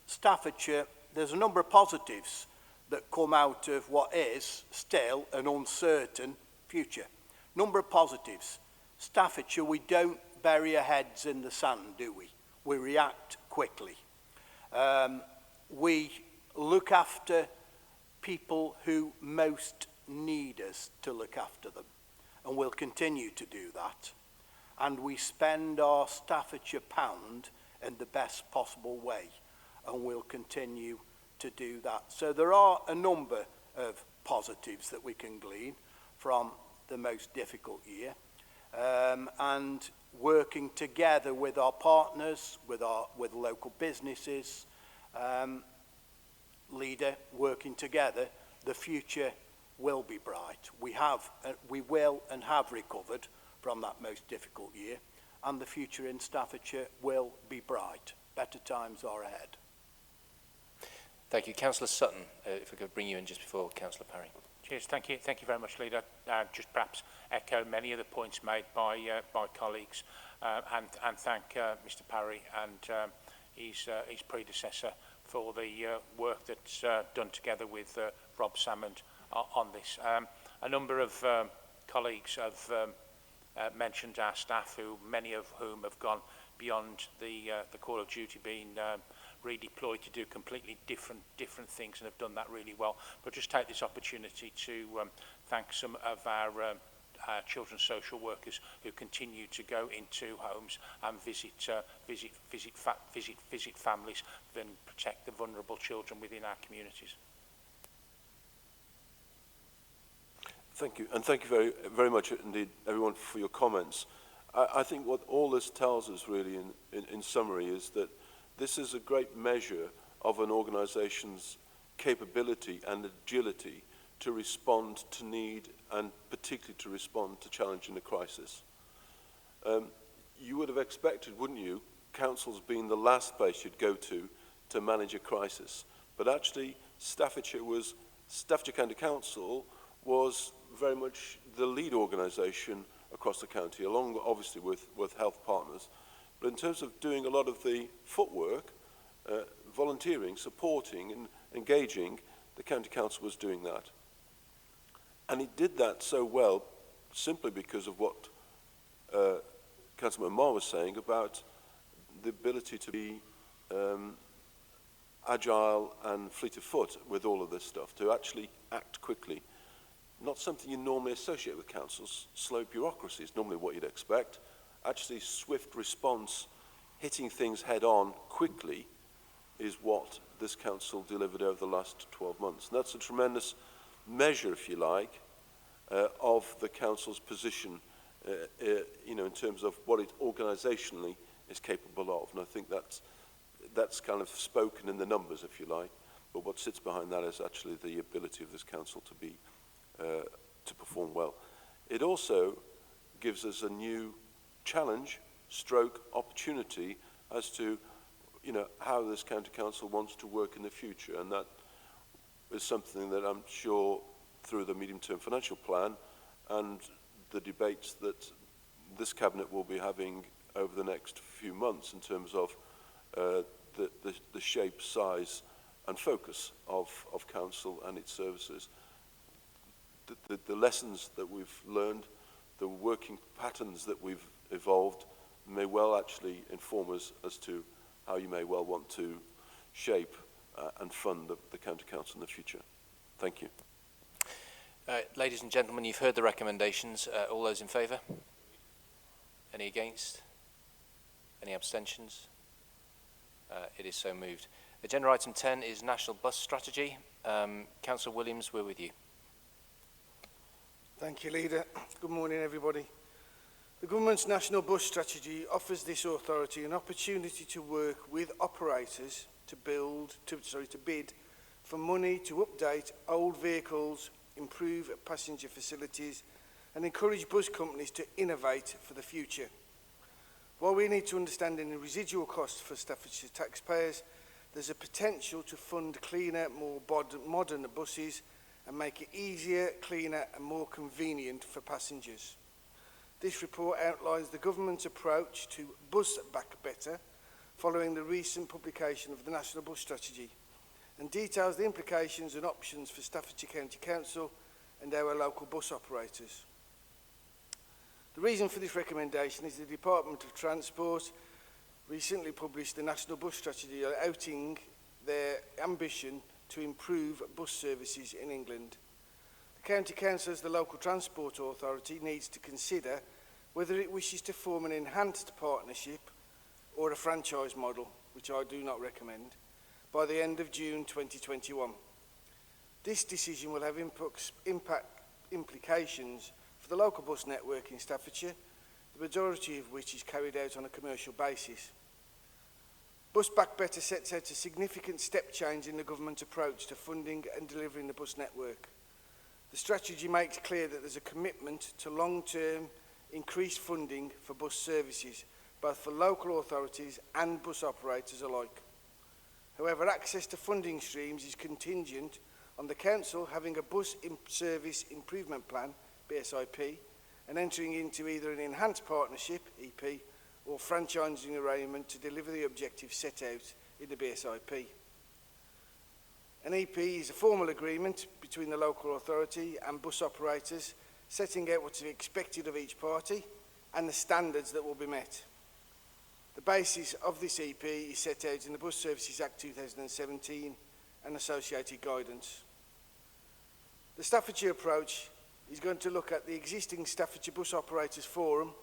Staffordshire, there's a number of positives that come out of what is still an uncertain future. Number of positives. Staffordshire, we don't bury our heads in the sand, do we? We react quickly. We look after people who most need us to look after them, and we'll continue to do that. And we spend our Staffordshire pound in the best possible way, and we'll continue to do that. So there are a number of positives that we can glean from the most difficult year, and working together with our partners, with local businesses, Leader, working together, the future will be bright. We will and have recovered from that most difficult year, and the future in Staffordshire will be bright. Better times are ahead. Thank you. Councillor Sutton, if I could bring you in just before Councillor Parry. Cheers. Thank you very much, Leader. Just perhaps echo many of the points made by colleagues, and thank Mr. Parry and his predecessor for the work that's done together with Rob Salmond on this. A number of colleagues have mentioned our staff, many of whom have gone beyond the call of duty, being redeployed to do completely different things, and have done that really well. But just take this opportunity to thank some of our children's social workers who continue to go into homes and visit families and protect the vulnerable children within our communities. Thank you, and thank you very, very much indeed, everyone, for your comments. I think what all this tells us really in summary is that this is a great measure of an organisation's capability and agility to respond to need, and particularly to respond to challenge in a crisis. You would have expected, wouldn't you, councils being the last place you'd go to manage a crisis. But actually, Staffordshire County Council was very much the lead organisation across the county, along obviously with health partners. But in terms of doing a lot of the footwork, volunteering, supporting and engaging, the county council was doing that. And it did that so well simply because of what Councillor Marr was saying about the ability to be agile and fleet of foot with all of this stuff, to actually act quickly. Not something you normally associate with councils. Slow bureaucracy is normally what you'd expect. Actually, swift response, hitting things head on quickly, is what this council delivered over the last 12 months. And that's a tremendous measure, if you like, of the council's position, in terms of what it organisationally is capable of. And I think that's kind of spoken in the numbers, if you like. But what sits behind that is actually the ability of this council to be to perform well. It also gives us a new challenge, stroke opportunity as to how this county council wants to work in the future, and that is something that I'm sure through the medium-term financial plan and the debates that this Cabinet will be having over the next few months in terms of the shape, size and focus of Council and its services. The lessons that we've learned, the working patterns that we've evolved may well actually inform us as to how you may well want to shape and fund the County Council in the future. Thank you. Ladies and gentlemen, you've heard the recommendations. All those in favour? Any against? Any abstentions? It is so moved. Agenda item 10 is National Bus Strategy. Councillor Williams, we're with you. Thank you, Leader. Good morning, everybody. The Government's National Bus Strategy offers this authority an opportunity to work with operators to bid for money to update old vehicles, improve passenger facilities and encourage bus companies to innovate for the future. While we need to understand any residual costs for Staffordshire taxpayers, there's a potential to fund cleaner, more modern buses and make it easier, cleaner and more convenient for passengers. This report outlines the government's approach to Bus Back Better following the recent publication of the National Bus Strategy and details the implications and options for Staffordshire County Council and our local bus operators. The reason for this recommendation is the Department of Transport recently published the National Bus Strategy outing their ambition to improve bus services in England. The County Council, as the local transport authority, needs to consider whether it wishes to form an enhanced partnership or a franchise model, which I do not recommend, by the end of June 2021. This decision will have implications for the local bus network in Staffordshire, the majority of which is carried out on a commercial basis. Bus Back Better sets out a significant step change in the government approach to funding and delivering the bus network. The strategy makes clear that there's a commitment to long-term increased funding for bus services, both for local authorities and bus operators alike. However, access to funding streams is contingent on the Council having a bus service improvement plan, BSIP, and entering into either an enhanced partnership, EP, or franchising arrangement to deliver the objectives set out in the BSIP. An EP is a formal agreement between the local authority and bus operators, setting out what is expected of each party and the standards that will be met. The basis of this EP is set out in the Bus Services Act 2017 and associated guidance. The Staffordshire approach is going to look at the existing Staffordshire Bus Operators Forum,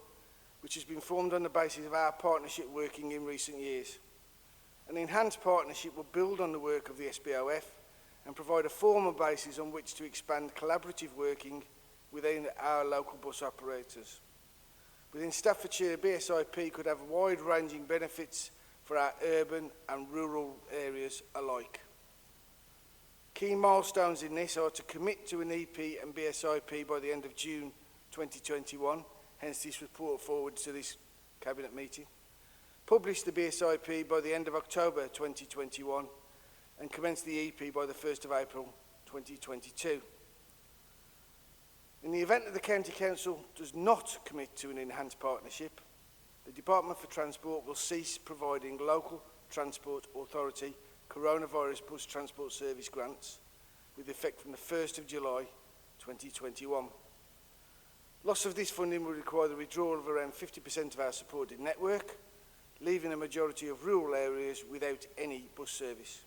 which has been formed on the basis of our partnership working in recent years. An enhanced partnership will build on the work of the SBOF and provide a formal basis on which to expand collaborative working within our local bus operators. Within Staffordshire, BSIP could have wide-ranging benefits for our urban and rural areas alike. Key milestones in this are to commit to an EP and BSIP by the end of June 2021, hence this report forward to this Cabinet meeting. Publish the BSIP by the end of October 2021 and commence the EP by the 1st of April 2022. In the event that the County Council does not commit to an enhanced partnership, the Department for Transport will cease providing local transport authority coronavirus bus transport service grants with effect from the 1st of July 2021. Loss of this funding will require the withdrawal of around 50% of our supported network, leaving a majority of rural areas without any bus service.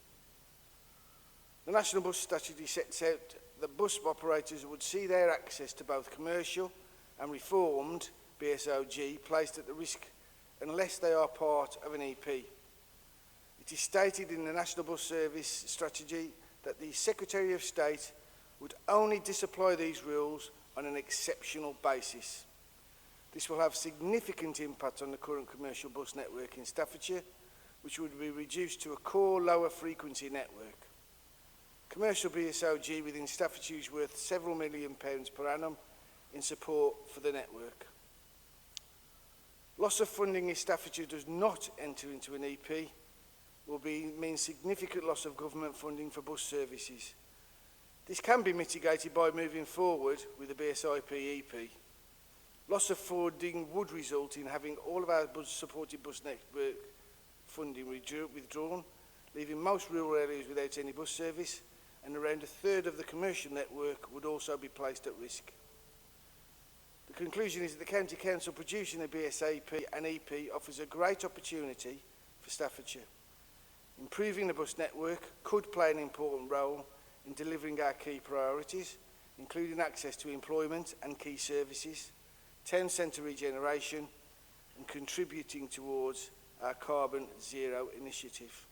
The National Bus Strategy sets out that bus operators would see their access to both commercial and reformed BSOG placed at the risk unless they are part of an EP. It is stated in the National Bus Service Strategy that the Secretary of State would only disapply these rules on an exceptional basis. This will have significant impact on the current commercial bus network in Staffordshire, which would be reduced to a core lower frequency network. Commercial BSOG within Staffordshire is worth several £1 million per annum in support for the network. Loss of funding if Staffordshire does not enter into an EP will mean significant loss of government funding for bus services, This can be mitigated by moving forward with the BSIP EP. Loss of funding would result in having all of our supported bus network funding withdrawn, leaving most rural areas without any bus service, and around a third of the commercial network would also be placed at risk. The conclusion is that the County Council producing a BSAP and EP offers a great opportunity for Staffordshire. Improving the bus network could play an important role in delivering our key priorities, including access to employment and key services, town centre regeneration, and contributing towards our carbon zero initiative.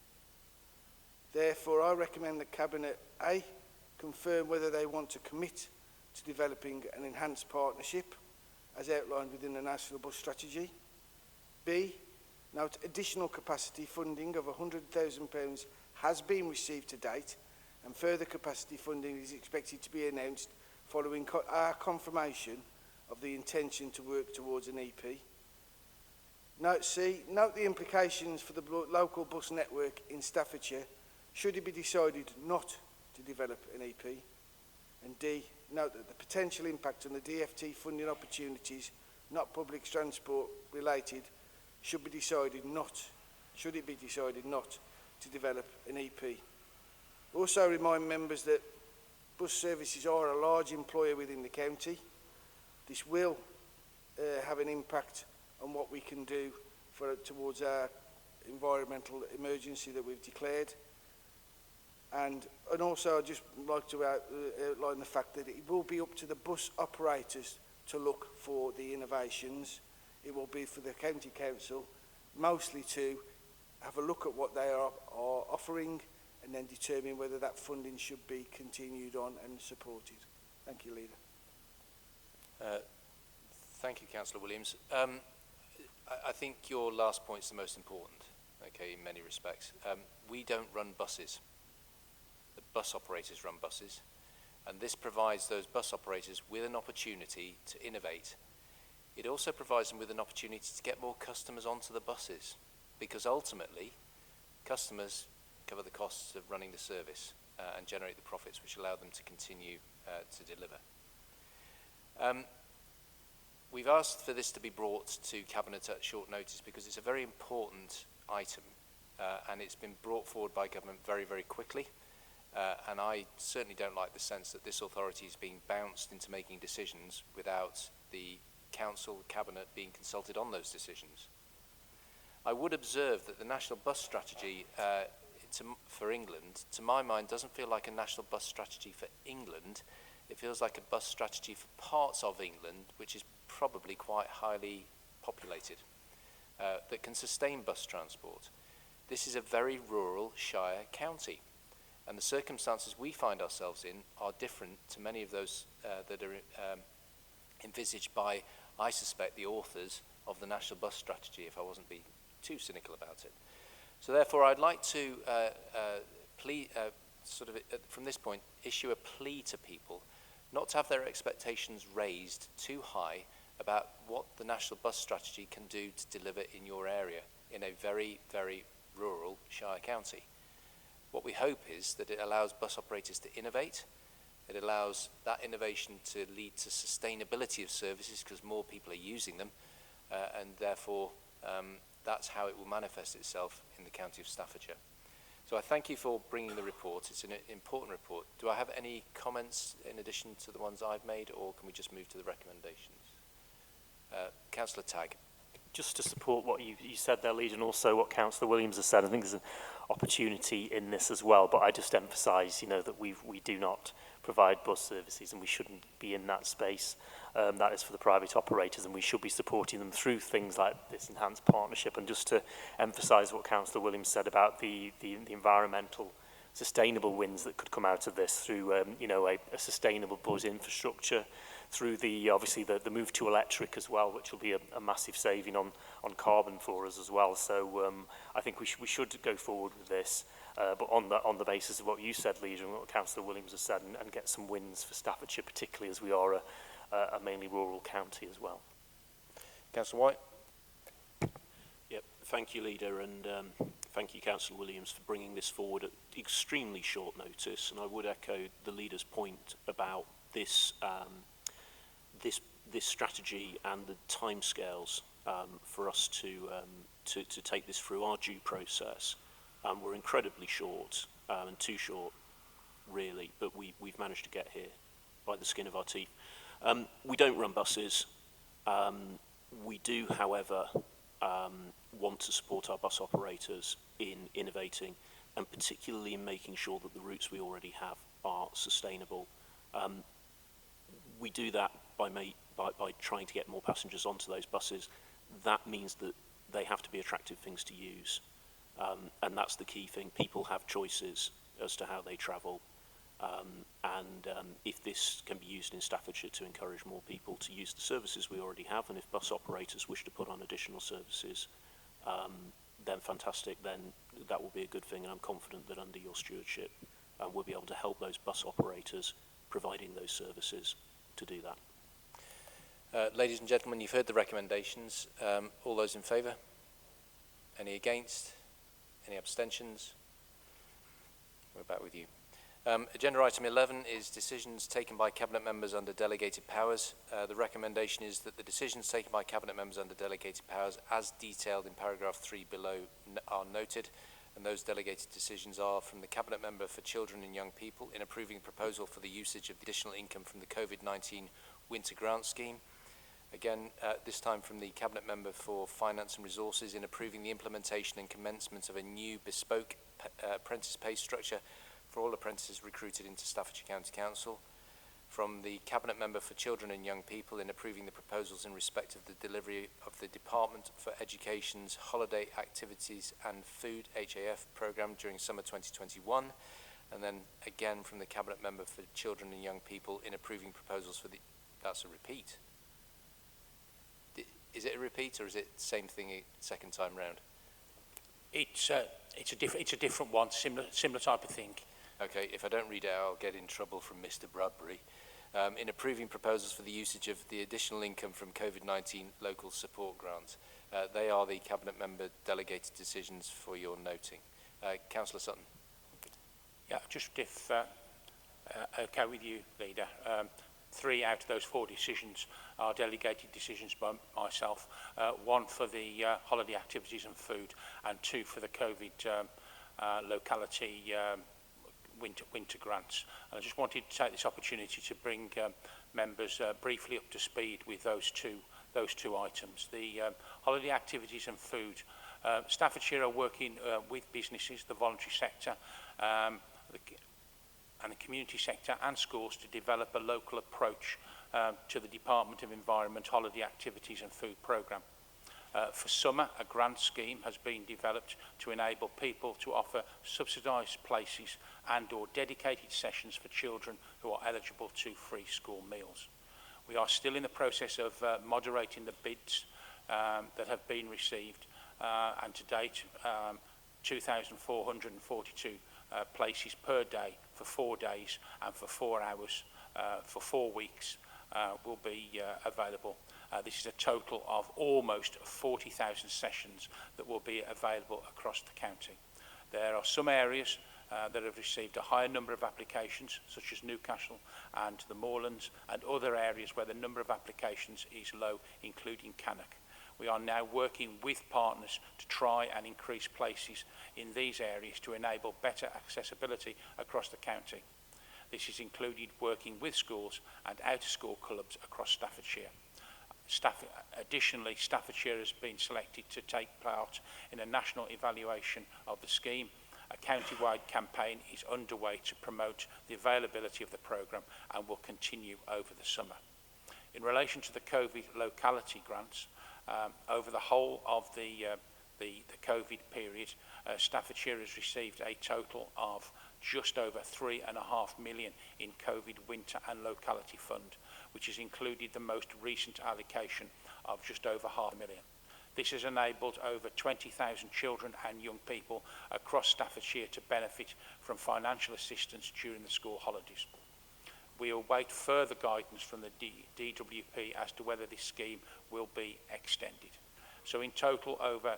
Therefore, I recommend that Cabinet A confirm whether they want to commit to developing an enhanced partnership as outlined within the National Bus Strategy. B, note additional capacity funding of £100,000 has been received to date, and further capacity funding is expected to be announced following our confirmation of the intention to work towards an EP. Note C, note the implications for the local bus network in Staffordshire should it be decided not to develop an EP. And D, note that the potential impact on the DFT funding opportunities, not public transport related, should it be decided not to develop an EP. Also remind members that bus services are a large employer within the county. This will have an impact on what we can do towards our environmental emergency that we've declared. And also I'd just like to outline the fact that it will be up to the bus operators to look for the innovations. It will be for the County Council mostly to have a look at what they are offering and then determine whether that funding should be continued on and supported. Thank you, Leader. Thank you, Councillor Williams. I think your last point is the most important, okay, in many respects. We don't run buses. The bus operators run buses, and this provides those bus operators with an opportunity to innovate. It also provides them with an opportunity to get more customers onto the buses, because ultimately, customers cover the costs of running the service and generate the profits which allow them to continue to deliver. We've asked for this to be brought to Cabinet at short notice because it's a very important item and it's been brought forward by government very, very quickly. And I certainly don't like the sense that this authority is being bounced into making decisions without the Council, Cabinet being consulted on those decisions. I would observe that the National Bus Strategy for England, to my mind, doesn't feel like a National Bus Strategy for England. It feels like a bus strategy for parts of England, which is probably quite highly populated, that can sustain bus transport. This is a very rural shire county, and the circumstances we find ourselves in are different to many of those that are envisaged by, I suspect, the authors of the National Bus Strategy, if I wasn't being too cynical about it. So therefore, I'd like to from this point, issue a plea to people not to have their expectations raised too high about what the National Bus Strategy can do to deliver in your area, in a very, very rural shire county. What we hope is that it allows bus operators to innovate. It allows that innovation to lead to sustainability of services because more people are using them, and therefore that's how it will manifest itself in the county of Staffordshire. So I thank you for bringing the report. It's an important report. Do I have any comments in addition to the ones I've made, or can we just move to the recommendations? Councillor Tagg. Just to support what you said there, Lead, and also what Councillor Williams has said, I think there's an opportunity in this as well, but I just emphasise, that we do not provide bus services and we shouldn't be in that space. That is for the private operators, and we should be supporting them through things like this enhanced partnership. And just to emphasise what Councillor Williams said about the environmental sustainable wins that could come out of this through a sustainable bus infrastructure, through obviously the move to electric as well, which will be a massive saving on carbon for us as well. So I think we should go forward with this, but on the basis of what you said, Leader, and what Councillor Williams has said, and get some wins for Staffordshire, particularly as we are a mainly rural county as well. Councillor White. Yep, thank you, Leader, and thank you, Councillor Williams, for bringing this forward at extremely short notice. And I would echo the leader's point about this, this strategy and the timescales for us to take this through our due process. We're incredibly short, and too short, really, but we've managed to get here by the skin of our teeth. We don't run buses. We do, however, want to support our bus operators in innovating, and particularly in making sure that the routes we already have are sustainable. We do that by trying to get more passengers onto those buses. That means that they have to be attractive things to use. And that's the key thing. People have choices as to how they travel. If this can be used in Staffordshire to encourage more people to use the services we already have, and if bus operators wish to put on additional services, then fantastic, then that will be a good thing, and I'm confident that under your stewardship we'll be able to help those bus operators providing those services to do that. Ladies and gentlemen, you've heard the recommendations. All those in favour? Any against? Any abstentions? We're back with you. Agenda item 11 is decisions taken by Cabinet members under delegated powers. The recommendation is that the decisions taken by Cabinet members under delegated powers, as detailed in paragraph 3 below, are noted, and those delegated decisions are from the Cabinet member for Children and Young People in approving a proposal for the usage of the additional income from the COVID-19 Winter Grant Scheme. Again, this time from the Cabinet member for Finance and Resources in approving the implementation and commencement of a new bespoke apprentice pay structure for all apprentices recruited into Staffordshire County Council. From the Cabinet member for Children and Young People in approving the proposals in respect of the delivery of the Department for Education's Holiday Activities and Food HAF programme during summer 2021. And then again from the Cabinet member for Children and Young People in approving proposals for the... That's a repeat. Is it a repeat or is it the same thing second time round? It's a different one, similar type of thing. Okay, if I don't read it out, I'll get in trouble from Mr. Bradbury. In approving proposals for the usage of the additional income from COVID-19 local support grants. They are the Cabinet member delegated decisions for your noting. Councillor Sutton. Yeah, just if okay with you, Leader. 3 out of those 4 decisions are delegated decisions by myself. 1 for the holiday activities and food, and 2 for the COVID locality winter grants. And I just wanted to take this opportunity to bring members briefly up to speed with those two items. The holiday activities and food. Staffordshire are working with businesses, the voluntary sector, and the community sector and schools to develop a local approach to the Department of Environment Holiday Activities and Food programme. For summer, a grant scheme has been developed to enable people to offer subsidised places and or dedicated sessions for children who are eligible to free school meals. We are still in the process of moderating the bids that have been received, and to date 2,442 places per day for 4 days and for 4 hours for 4 weeks will be available. This is a total of almost 40,000 sessions that will be available across the county. There are some areas that have received a higher number of applications, such as Newcastle and the Moorlands, and other areas where the number of applications is low, including Cannock. We are now working with partners to try and increase places in these areas to enable better accessibility across the county. This has included working with schools and out-of-school clubs across Staffordshire. Additionally, Staffordshire has been selected to take part in a national evaluation of the scheme. A county-wide campaign is underway to promote the availability of the programme and will continue over the summer. In relation to the COVID locality grants, over the whole of the COVID period, Staffordshire has received a total of just over £3.5 million in COVID winter and locality fund, which has included the most recent allocation of just over £500,000. This has enabled over 20,000 children and young people across Staffordshire to benefit from financial assistance during the school holidays. We await further guidance from the DWP as to whether this scheme will be extended. So in total, over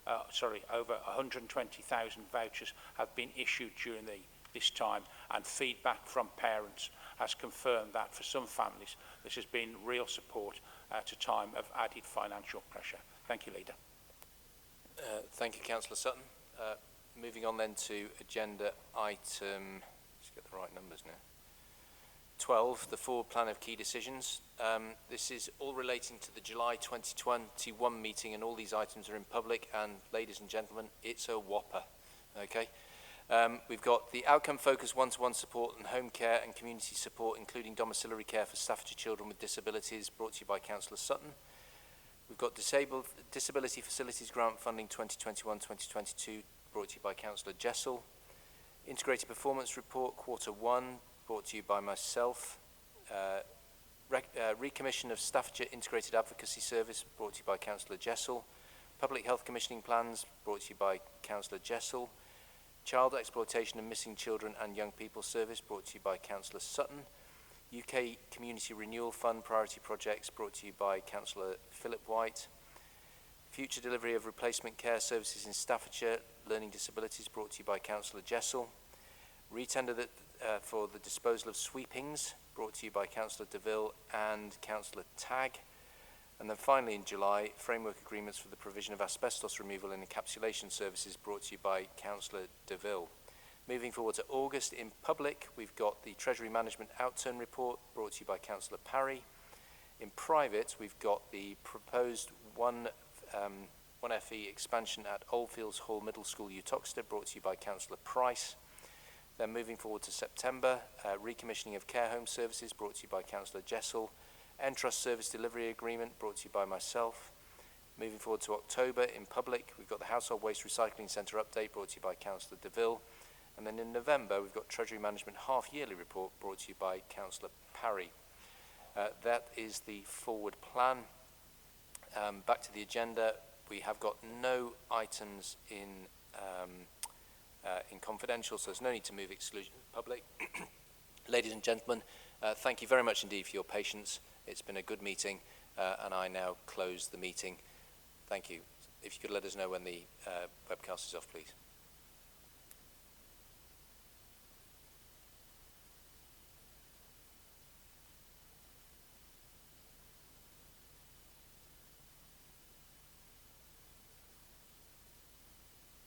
over 120,000 vouchers have been issued during this time, and feedback from parents has confirmed that for some families this has been real support at a time of added financial pressure. Thank you, Leader. Thank you, Councillor Sutton. Moving on then to agenda item, let's get the right numbers now, 12, the forward plan of key decisions. This is all relating to the July 2021 meeting, and all these items are in public, and ladies and gentlemen, it's a whopper, okay? We've got the outcome-focused one-to-one support and home care and community support, including domiciliary care for Staffordshire children with disabilities, brought to you by Councillor Sutton. We've got Disability Facilities Grant Funding 2021-2022, brought to you by Councillor Jessel. Integrated Performance Report, Q1, brought to you by myself. Recommission of Staffordshire Integrated Advocacy Service, brought to you by Councillor Jessel. Public Health Commissioning Plans, brought to you by Councillor Jessel. Child Exploitation and Missing Children and Young People Service, brought to you by Councillor Sutton. UK Community Renewal Fund Priority Projects, brought to you by Councillor Philip White. Future Delivery of Replacement Care Services in Staffordshire, Learning Disabilities, brought to you by Councillor Jessel. Retender for the disposal of sweepings, brought to you by Councillor DeVille and Councillor Tagg. And then finally in July, framework agreements for the provision of asbestos removal and encapsulation services, brought to you by Councillor DeVille. Moving forward to August, in public, we've got the Treasury Management Outturn Report, brought to you by Councillor Parry. In private, we've got the proposed 1FE expansion at Oldfields Hall Middle School, Uttoxeter, brought to you by Councillor Price. Then moving forward to September, recommissioning of care home services, brought to you by Councillor Jessel. Entrust Service Delivery Agreement, brought to you by myself. Moving forward to October, in public, we've got the Household Waste Recycling Centre update, brought to you by Councillor DeVille. And then in November, we've got Treasury Management Half-Yearly Report, brought to you by Councillor Parry. That is the forward plan. Back to the agenda, we have got no items in confidential, so there's no need to move exclusion public. Ladies and gentlemen, thank you very much indeed for your patience. It's been a good meeting, and I now close the meeting. Thank you. If you could let us know when the webcast is off, please.